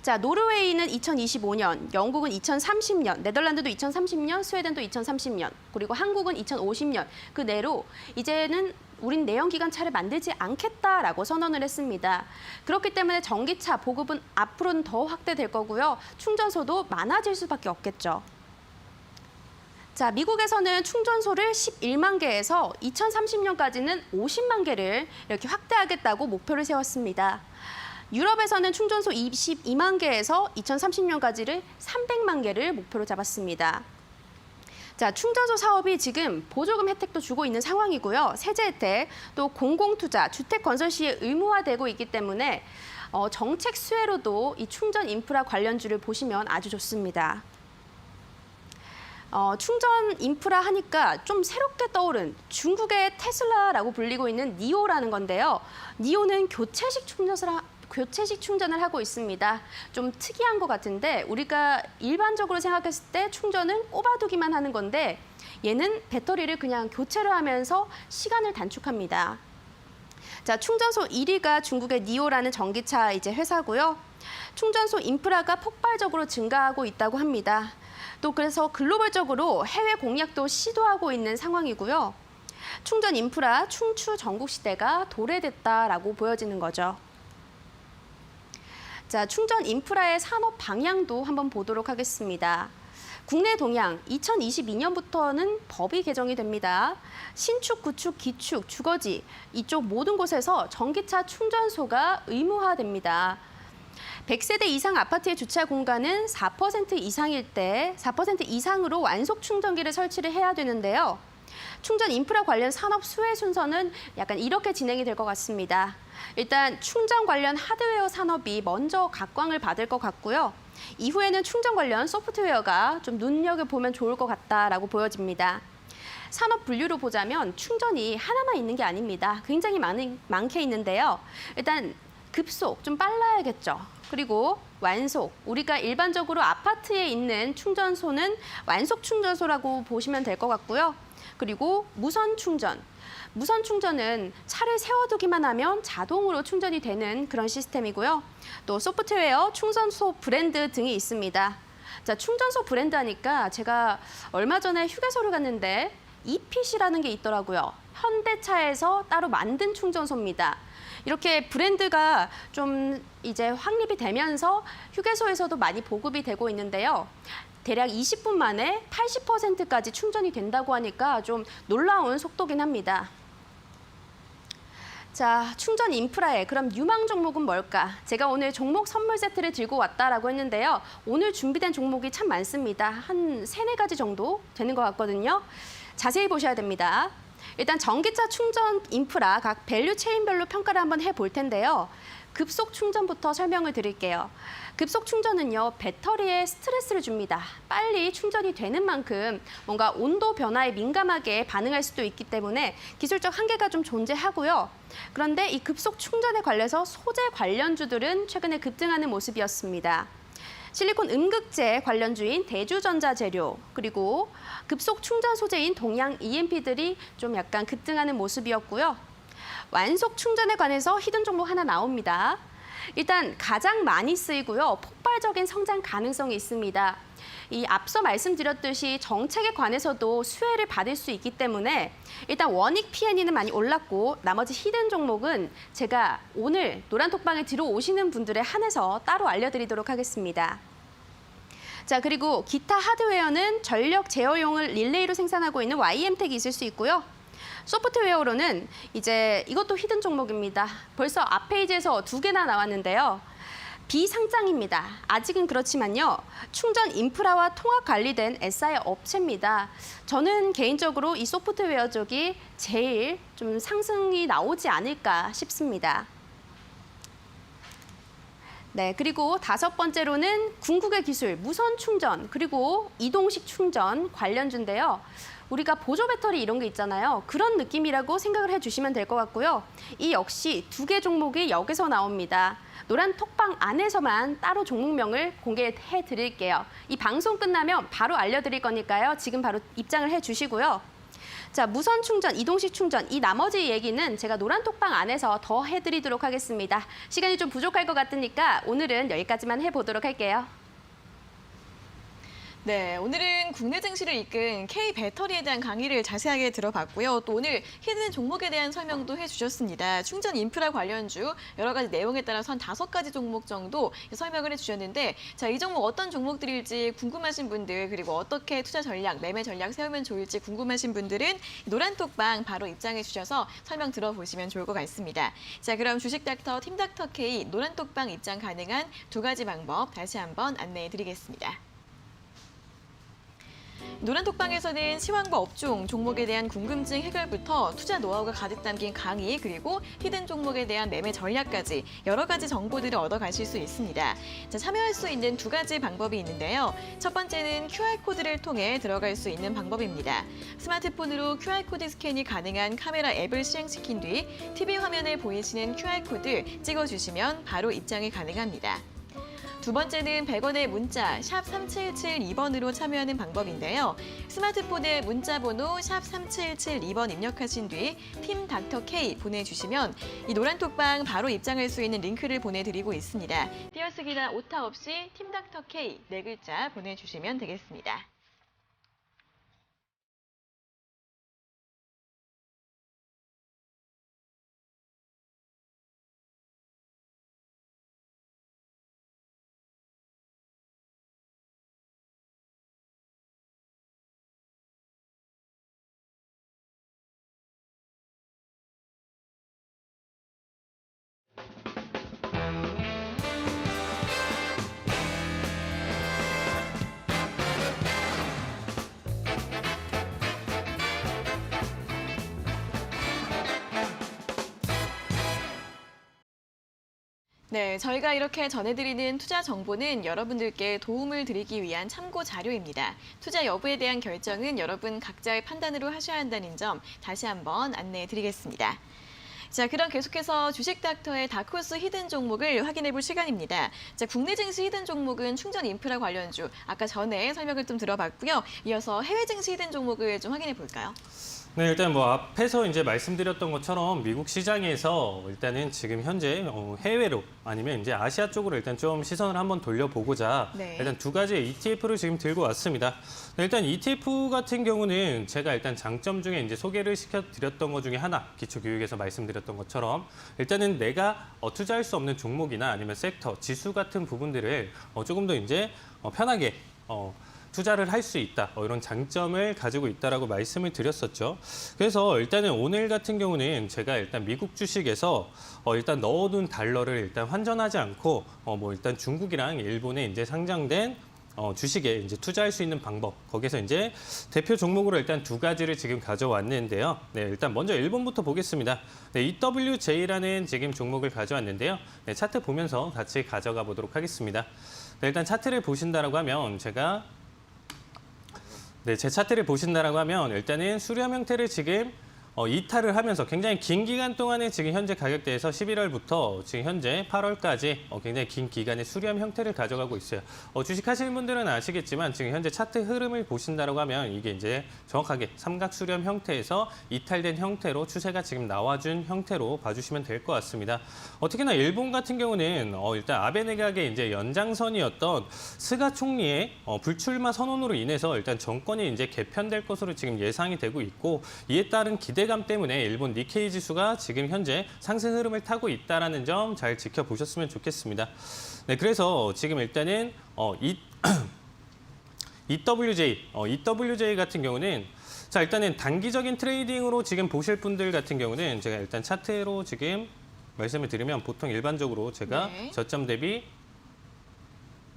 자, 노르웨이는 2025년, 영국은 2030년, 네덜란드도 2030년, 스웨덴도 2030년, 그리고 한국은 2050년. 그 내로 이제는 우린 내연기관차를 만들지 않겠다라고 선언을 했습니다. 그렇기 때문에 전기차 보급은 앞으로는 더 확대될 거고요. 충전소도 많아질 수밖에 없겠죠. 자, 미국에서는 충전소를 11만 개에서 2030년까지는 50만 개를 이렇게 확대하겠다고 목표를 세웠습니다. 유럽에서는 충전소 22만 개에서 2030년까지를 300만 개를 목표로 잡았습니다. 자, 충전소 사업이 지금 보조금 혜택도 주고 있는 상황이고요. 세제 혜택, 또 공공투자, 주택 건설 시에 의무화되고 있기 때문에 정책 수혜로도 이 충전 인프라 관련주를 보시면 아주 좋습니다. 충전 인프라 하니까 좀 새롭게 떠오른 중국의 테슬라라고 불리고 있는 니오라는 건데요. 니오는 교체식 충전을 하고 있습니다. 좀 특이한 것 같은데 우리가 일반적으로 생각했을 때 충전은 꼽아두기만 하는 건데 얘는 배터리를 그냥 교체를 하면서 시간을 단축합니다. 자, 충전소 1위가 중국의 니오라는 전기차 회사고요. 충전소 인프라가 폭발적으로 증가하고 있다고 합니다. 또 그래서 글로벌적으로 해외 공략도 시도하고 있는 상황이고요. 충전 인프라 충추 전국 시대가 도래됐다라고 보여지는 거죠. 자, 충전 인프라의 산업 방향도 한번 보도록 하겠습니다. 국내 동향 2022년부터는 법이 개정이 됩니다. 신축, 구축, 기축, 주거지 이쪽 모든 곳에서 전기차 충전소가 의무화됩니다. 100세대 이상 아파트의 주차 공간은 4% 이상일 때 4% 이상으로 완속 충전기를 설치를 해야 되는데요. 충전 인프라 관련 산업 수혜 순서는 약간 이렇게 진행이 될 것 같습니다. 일단 충전 관련 하드웨어 산업이 먼저 각광을 받을 것 같고요. 이후에는 충전 관련 소프트웨어가 좀 눈여겨보면 좋을 것 같다라고 보여집니다. 산업 분류로 보자면 충전이 하나만 있는 게 아닙니다. 굉장히 많게 있는데요. 일단 급속, 좀 빨라야겠죠. 그리고 완속, 우리가 일반적으로 아파트에 있는 충전소는 완속 충전소라고 보시면 될 것 같고요. 그리고 무선 충전. 무선 충전은 차를 세워두기만 하면 자동으로 충전이 되는 그런 시스템이고요. 또 소프트웨어, 충전소 브랜드 등이 있습니다. 자, 충전소 브랜드 하니까 제가 얼마 전에 휴게소를 갔는데 EPC라는 게 있더라고요. 현대차에서 따로 만든 충전소입니다. 이렇게 브랜드가 좀 확립이 되면서 휴게소에서도 많이 보급이 되고 있는데요. 대략 20분 만에 80%까지 충전이 된다고 하니까 좀 놀라운 속도긴 합니다. 자, 충전 인프라에 그럼 유망 종목은 뭘까? 제가 오늘 종목 선물 세트를 들고 왔다라고 했는데요. 오늘 준비된 종목이 참 많습니다. 한 3-4가지 정도 되는 것 같거든요. 자세히 보셔야 됩니다. 일단 전기차 충전 인프라 각 밸류 체인별로 평가를 한번 해볼 텐데요. 급속 충전부터 설명을 드릴게요. 급속 충전은요, 배터리에 스트레스를 줍니다. 빨리 충전이 되는 만큼 뭔가 온도 변화에 민감하게 반응할 수도 있기 때문에 기술적 한계가 좀 존재하고요. 그런데 이 급속 충전에 관련해서 소재 관련주들은 최근에 급등하는 모습이었습니다. 실리콘 음극재 관련주인 대주전자재료, 그리고 급속 충전 소재인 동양 EMP들이 좀 약간 급등하는 모습이었고요. 완속 충전에 관해서 히든 종목 하나 나옵니다. 일단 가장 많이 쓰이고요. 폭발적인 성장 가능성이 있습니다. 이 앞서 말씀드렸듯이 정책에 관해서도 수혜를 받을 수 있기 때문에 일단 원익 P&E는 많이 올랐고 나머지 히든 종목은 제가 오늘 노란톡방에 들어오시는 분들에 한해서 따로 알려드리도록 하겠습니다. 자, 그리고 기타 하드웨어는 전력 제어용을 릴레이로 생산하고 있는 YM텍이 있을 수 있고요. 소프트웨어로는 이것도 히든 종목입니다. 벌써 앞 페이지에서 2개나 나왔는데요. 비상장입니다. 아직은 그렇지만요. 충전 인프라와 통합 관리된 SI 업체입니다. 저는 개인적으로 이 소프트웨어 쪽이 제일 좀 상승이 나오지 않을까 싶습니다. 네, 그리고 5번째로는 궁극의 기술, 무선 충전, 그리고 이동식 충전 관련주인데요. 우리가 보조 배터리 이런 게 있잖아요. 그런 느낌이라고 생각을 해주시면 될 것 같고요. 이 역시 2개 종목이 여기서 나옵니다. 노란 톡방 안에서만 따로 종목명을 공개해 드릴게요. 이 방송 끝나면 바로 알려드릴 거니까요. 지금 바로 입장을 해주시고요. 자, 무선 충전, 이동식 충전, 이 나머지 얘기는 제가 노란 톡방 안에서 더 해드리도록 하겠습니다. 시간이 좀 부족할 것 같으니까 오늘은 여기까지만 해보도록 할게요. 네, 오늘은 국내 증시를 이끈 K배터리에 대한 강의를 자세하게 들어봤고요. 또 오늘 히든 종목에 대한 설명도 해주셨습니다. 충전 인프라 관련주 여러 가지 내용에 따라서 한 5가지 종목 정도 설명을 해주셨는데, 자, 이 종목 어떤 종목들일지 궁금하신 분들, 그리고 어떻게 투자 전략, 매매 전략 세우면 좋을지 궁금하신 분들은 노란톡방 바로 입장해 주셔서 설명 들어보시면 좋을 것 같습니다. 자, 그럼 주식닥터, 팀닥터 K 노란톡방 입장 가능한 2가지 방법 다시 한번 안내해 드리겠습니다. 노란톡방에서는 시황과 업종, 종목에 대한 궁금증 해결부터 투자 노하우가 가득 담긴 강의, 그리고 히든 종목에 대한 매매 전략까지 여러 가지 정보들을 얻어가실 수 있습니다. 자, 참여할 수 있는 두 가지 방법이 있는데요. 첫 번째는 QR코드를 통해 들어갈 수 있는 방법입니다. 스마트폰으로 QR코드 스캔이 가능한 카메라 앱을 실행시킨 뒤 TV 화면에 보이시는 QR코드 찍어주시면 바로 입장이 가능합니다. 두 번째는 100원의 문자 샵 3772번으로 참여하는 방법인데요. 스마트폰에 문자 번호 샵 3772번 입력하신 뒤 팀 닥터 K 보내주시면 이 노란톡방 바로 입장할 수 있는 링크를 보내드리고 있습니다. 띄어쓰기나 오타 없이 팀 닥터 K 4글자 보내주시면 되겠습니다. 네, 저희가 이렇게 전해드리는 투자 정보는 여러분들께 도움을 드리기 위한 참고 자료입니다. 투자 여부에 대한 결정은 여러분 각자의 판단으로 하셔야 한다는 점 다시 한번 안내해 드리겠습니다. 자, 그럼 계속해서 주식닥터의 다크호스 히든 종목을 확인해 볼 시간입니다. 자, 국내 증시 히든 종목은 충전 인프라 관련주, 아까 전에 설명을 좀 들어봤고요. 이어서 해외 증시 히든 종목을 좀 확인해 볼까요? 네, 일단 뭐 앞에서 이제 말씀드렸던 것처럼 미국 시장에서 일단은 지금 현재 해외로 아니면 이제 아시아 쪽으로 일단 좀 시선을 한번 돌려보고자 네. 일단 두 가지의 ETF를 지금 들고 왔습니다. 일단 ETF 같은 경우는 제가 일단 장점 중에 이제 소개를 시켜드렸던 것 중에 하나, 기초교육에서 말씀드렸던 것처럼 일단은 내가 투자할 수 없는 종목이나 아니면 섹터, 지수 같은 부분들을 조금 더 이제 편하게 투자를 할 수 있다. 이런 장점을 가지고 있다라고 말씀을 드렸었죠. 그래서 일단은 오늘 같은 경우는 제가 일단 미국 주식에서 일단 넣어둔 달러를 일단 환전하지 않고 뭐 일단 중국이랑 일본에 이제 상장된 주식에 이제 투자할 수 있는 방법, 거기서 이제 대표 종목으로 일단 두 가지를 지금 가져왔는데요. 네, 일단 먼저 일본부터 보겠습니다. 네, EWJ라는 지금 종목을 가져왔는데요. 네, 차트 보면서 같이 가져가 보도록 하겠습니다. 네, 일단 차트를 보신다라고 하면 제 차트를 보신다라고 하면 일단은 수렴 형태를 지금 이탈을 하면서 굉장히 긴 기간 동안에 지금 현재 가격대에서 11월부터 지금 현재 8월까지 굉장히 긴 기간의 수렴 형태를 가져가고 있어요. 주식하시는 분들은 아시겠지만 지금 현재 차트 흐름을 보신다라고 하면 이게 이제 정확하게 삼각 수렴 형태에서 이탈된 형태로 추세가 지금 나와준 형태로 봐주시면 될 것 같습니다. 특히나 일본 같은 경우는 일단 아베 내각의 이제 연장선이었던 스가 총리의 불출마 선언으로 인해서 일단 정권이 이제 개편될 것으로 지금 예상이 되고 있고, 이에 따른 기대감 때문에 일본 니케이 지수가 지금 현재 상승 흐름을 타고 있다는 점 잘 지켜보셨으면 좋겠습니다. 네, 그래서 지금 일단은 EWJ 같은 경우는 자, 일단은 단기적인 트레이딩으로 지금 보실 분들 같은 경우는 제가 일단 차트로 지금 말씀을 드리면 보통 일반적으로 제가 네. 저점 대비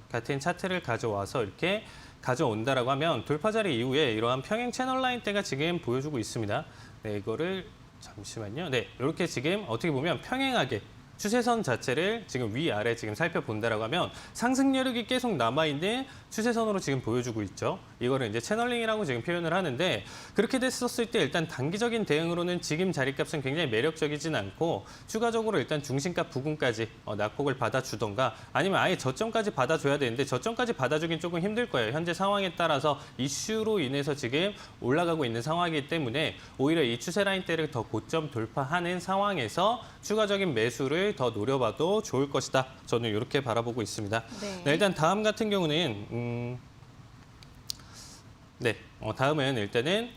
같은 차트를 가져와서 이렇게 가져온다라고 하면 돌파 자리 이후에 이러한 평행 채널 라인대가 지금 보여주고 있습니다. 네, 이거를 잠시만요. 네, 이렇게 지금 어떻게 보면 평행하게 추세선 자체를 지금 위아래 지금 살펴본다라고 하면 상승 여력이 계속 남아있는 추세선으로 지금 보여주고 있죠. 이거를 이제 채널링이라고 지금 표현을 하는데, 그렇게 됐었을 때 일단 단기적인 대응으로는 지금 자리값은 굉장히 매력적이진 않고 추가적으로 일단 중심가 부근까지 낙폭을 받아주던가 아니면 아예 저점까지 받아줘야 되는데 저점까지 받아주긴 조금 힘들 거예요. 현재 상황에 따라서 이슈로 인해서 지금 올라가고 있는 상황이기 때문에 오히려 이 추세 라인대를 더 고점 돌파하는 상황에서 추가적인 매수를 더 노려봐도 좋을 것이다. 저는 이렇게 바라보고 있습니다. 네. 네, 일단 다음 같은 경우는 다음은 일단은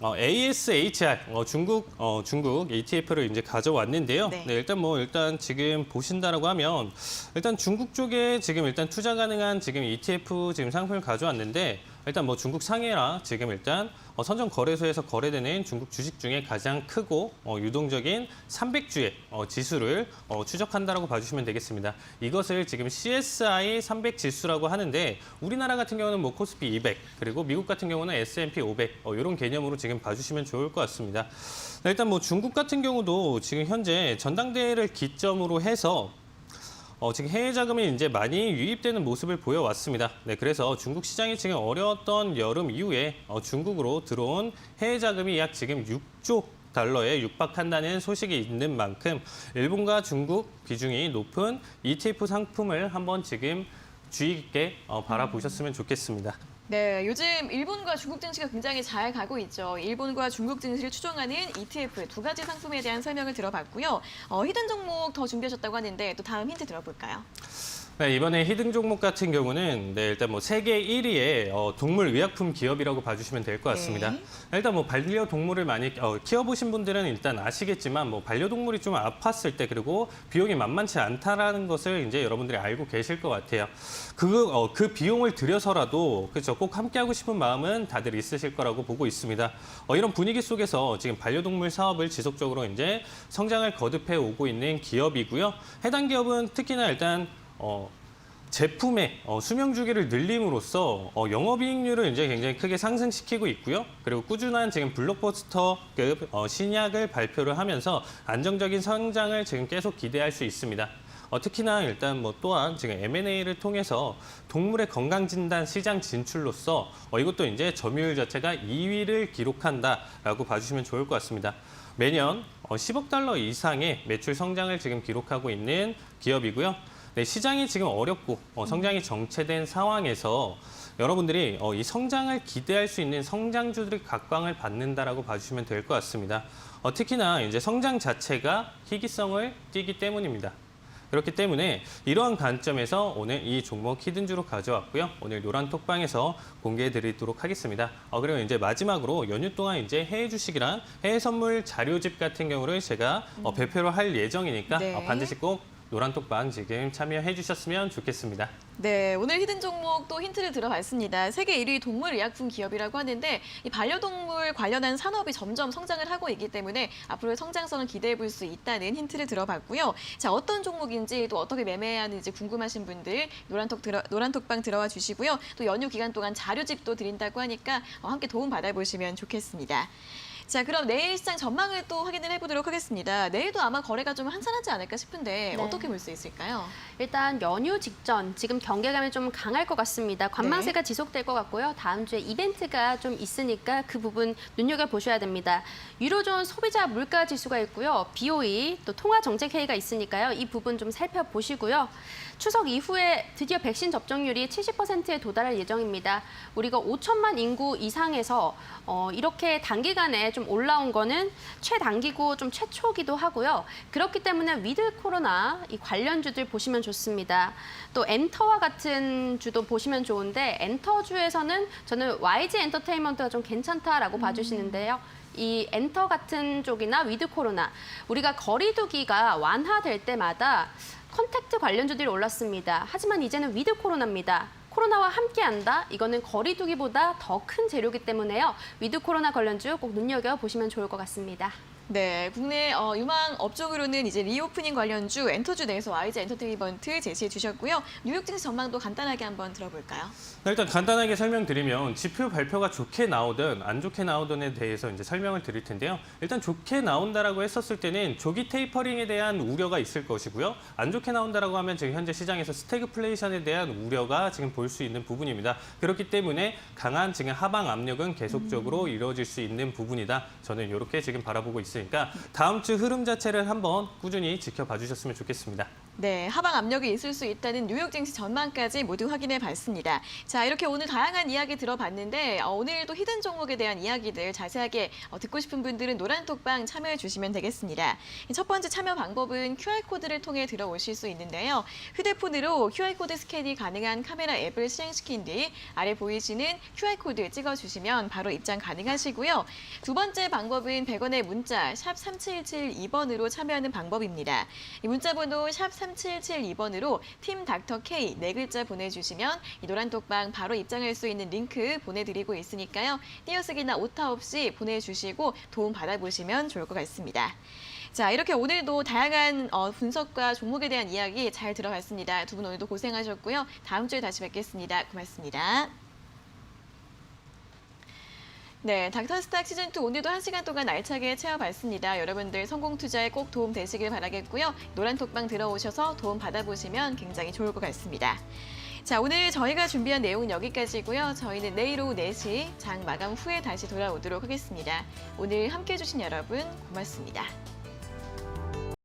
ASHR 중국 ETF를 이제 가져왔는데요. 네. 네, 일단 지금 보신다라고 하면 일단 중국 쪽에 지금 일단 투자 가능한 지금 ETF 지금 상품을 가져왔는데, 일단 뭐 중국 상해라 지금 일단 선정 거래소에서 거래되는 중국 주식 중에 가장 크고 유동적인 300주의 지수를 추적한다라고 봐주시면 되겠습니다. 이것을 지금 CSI 300 지수라고 하는데 우리나라 같은 경우는 뭐 코스피 200 그리고 미국 같은 경우는 S&P 500 이런 개념으로 지금 봐주시면 좋을 것 같습니다. 일단 뭐 중국 같은 경우도 지금 현재 전당대회를 기점으로 해서 지금 해외 자금이 이제 많이 유입되는 모습을 보여왔습니다. 네, 그래서 중국 시장이 지금 어려웠던 여름 이후에 중국으로 들어온 해외 자금이 약 지금 6조 달러에 육박한다는 소식이 있는 만큼 일본과 중국 비중이 높은 ETF 상품을 한번 지금 주의 깊게 바라보셨으면 좋겠습니다. 네, 요즘 일본과 중국 증시가 굉장히 잘 가고 있죠. 일본과 중국 증시를 추종하는 ETF 두 가지 상품에 대한 설명을 들어봤고요. 히든 종목 더 준비하셨다고 하는데 또 다음 힌트 들어볼까요? 네, 이번에 히든 종목 같은 경우는 일단 뭐 세계 1위의 동물 의약품 기업이라고 봐주시면 될 것 같습니다. 네. 일단 뭐 반려동물을 많이 키워보신 분들은 일단 아시겠지만 뭐 반려동물이 좀 아팠을 때 그리고 비용이 만만치 않다라는 것을 이제 여러분들이 알고 계실 것 같아요. 그 비용을 들여서라도 그렇죠, 꼭 함께하고 싶은 마음은 다들 있으실 거라고 보고 있습니다. 이런 분위기 속에서 지금 반려동물 사업을 지속적으로 이제 성장을 거듭해 오고 있는 기업이고요. 해당 기업은 특히나 일단 제품의 수명 주기를 늘림으로써 영업이익률을 이제 굉장히 크게 상승시키고 있고요. 그리고 꾸준한 지금 블록버스터급 신약을 발표를 하면서 안정적인 성장을 지금 계속 기대할 수 있습니다. 특히나 일단 뭐 또한 지금 M&A를 통해서 동물의 건강 진단 시장 진출로서 이것도 이제 점유율 자체가 2위를 기록한다라고 봐주시면 좋을 것 같습니다. 매년 10억 달러 이상의 매출 성장을 지금 기록하고 있는 기업이고요. 네, 시장이 지금 어렵고 성장이 정체된 상황에서 여러분들이 이 성장을 기대할 수 있는 성장주들이 각광을 받는다라고 봐주시면 될 것 같습니다. 특히나 이제 성장 자체가 희귀성을 띠기 때문입니다. 그렇기 때문에 이러한 관점에서 오늘 이 종목 히든주로 가져왔고요. 오늘 노란 톡방에서 공개해드리도록 하겠습니다. 그리고 이제 마지막으로 연휴 동안 이제 해외 주식이랑 해외 선물 자료집 같은 경우를 제가 발표를 할 예정이니까 네. 반드시 꼭 노란 톡방 지금 참여해 주셨으면 좋겠습니다. 네, 오늘 히든 종목 또 힌트를 들어봤습니다. 세계 1위 동물 의약품 기업이라고 하는데 이 반려동물 관련한 산업이 점점 성장을 하고 있기 때문에 앞으로의 성장성을 기대해 볼 수 있다는 힌트를 들어봤고요. 자, 어떤 종목인지 또 어떻게 매매해야 하는지 궁금하신 분들 노란톡방 들어와 주시고요. 또 연휴 기간 동안 자료집도 드린다고 하니까 함께 도움 받아보시면 좋겠습니다. 자, 그럼 내일 시장 전망을 또 확인을 해보도록 하겠습니다. 내일도 아마 거래가 좀 한산하지 않을까 싶은데 네. 어떻게 볼 수 있을까요? 일단 연휴 직전 지금 경계감이 좀 강할 것 같습니다. 관망세가 지속될 것 같고요. 다음 주에 이벤트가 좀 있으니까 그 부분 눈여겨보셔야 됩니다. 유로존 소비자 물가 지수가 있고요. BOE 또 통화 정책 회의가 있으니까요. 이 부분 좀 살펴보시고요. 추석 이후에 드디어 백신 접종률이 70%에 도달할 예정입니다. 우리가 5천만 인구 이상에서 이렇게 단기간에 좀 올라온 거는 최단기고 좀 최초기도 하고요. 그렇기 때문에 위드 코로나 이 관련주들 보시면 좋습니다. 또 엔터와 같은 주도 보시면 좋은데 엔터주에서는 저는 YG 엔터테인먼트가 좀 괜찮다라고 봐주시는데요. 이 엔터 같은 쪽이나 위드 코로나 우리가 거리두기가 완화될 때마다 컨택트 관련주들이 올랐습니다. 하지만 이제는 위드 코로나입니다. 코로나와 함께한다? 이거는 거리두기보다 더 큰 재료이기 때문에요. 위드 코로나 관련주 꼭 눈여겨보시면 좋을 것 같습니다. 네, 국내 유망 업종으로는 이제 리오프닝 관련주 엔터주 내에서 YG 엔터테인먼트 제시해 주셨고요. 뉴욕 증시 전망도 간단하게 한번 들어볼까요? 일단 간단하게 설명드리면 지표 발표가 좋게 나오든 안 좋게 나오든에 대해서 이제 설명을 드릴 텐데요. 일단 좋게 나온다라고 했었을 때는 조기 테이퍼링에 대한 우려가 있을 것이고요. 안 좋게 나온다라고 하면 지금 현재 시장에서 스태그플레이션에 대한 우려가 지금 볼 수 있는 부분입니다. 그렇기 때문에 강한 지금 하방 압력은 계속적으로 이루어질 수 있는 부분이다. 저는 이렇게 지금 바라보고 있으니까 다음 주 흐름 자체를 한번 꾸준히 지켜봐 주셨으면 좋겠습니다. 네, 하방 압력이 있을 수 있다는 뉴욕 증시 전망까지 모두 확인해 봤습니다. 자, 이렇게 오늘 다양한 이야기 들어봤는데 오늘도 히든 종목에 대한 이야기들 자세하게 듣고 싶은 분들은 노란톡방 참여해 주시면 되겠습니다. 첫 번째 참여 방법은 QR코드를 통해 들어오실 수 있는데요. 휴대폰으로 QR코드 스캔이 가능한 카메라 앱을 실행시킨 뒤 아래 보이시는 QR코드 찍어주시면 바로 입장 가능하시고요. 두 번째 방법은 100원의 문자 샵 3717 2번으로 참여하는 방법입니다. 이 문자 번호 샵 3772번으로 팀 닥터 K 4글자 보내주시면 이 노란톡방 바로 입장할 수 있는 링크 보내드리고 있으니까요. 띄어쓰기나 오타 없이 보내주시고 도움 받아보시면 좋을 것 같습니다. 자, 이렇게 오늘도 다양한 분석과 종목에 대한 이야기 잘 들어봤습니다. 두 분 오늘도 고생하셨고요. 다음 주에 다시 뵙겠습니다. 고맙습니다. 네, 닥터스탁 시즌2 오늘도 1시간 동안 알차게 채워봤습니다. 여러분들 성공 투자에 꼭 도움 되시길 바라겠고요. 노란톡방 들어오셔서 도움 받아보시면 굉장히 좋을 것 같습니다. 자, 오늘 저희가 준비한 내용은 여기까지고요. 저희는 내일 오후 4시 장 마감 후에 다시 돌아오도록 하겠습니다. 오늘 함께해 주신 여러분 고맙습니다.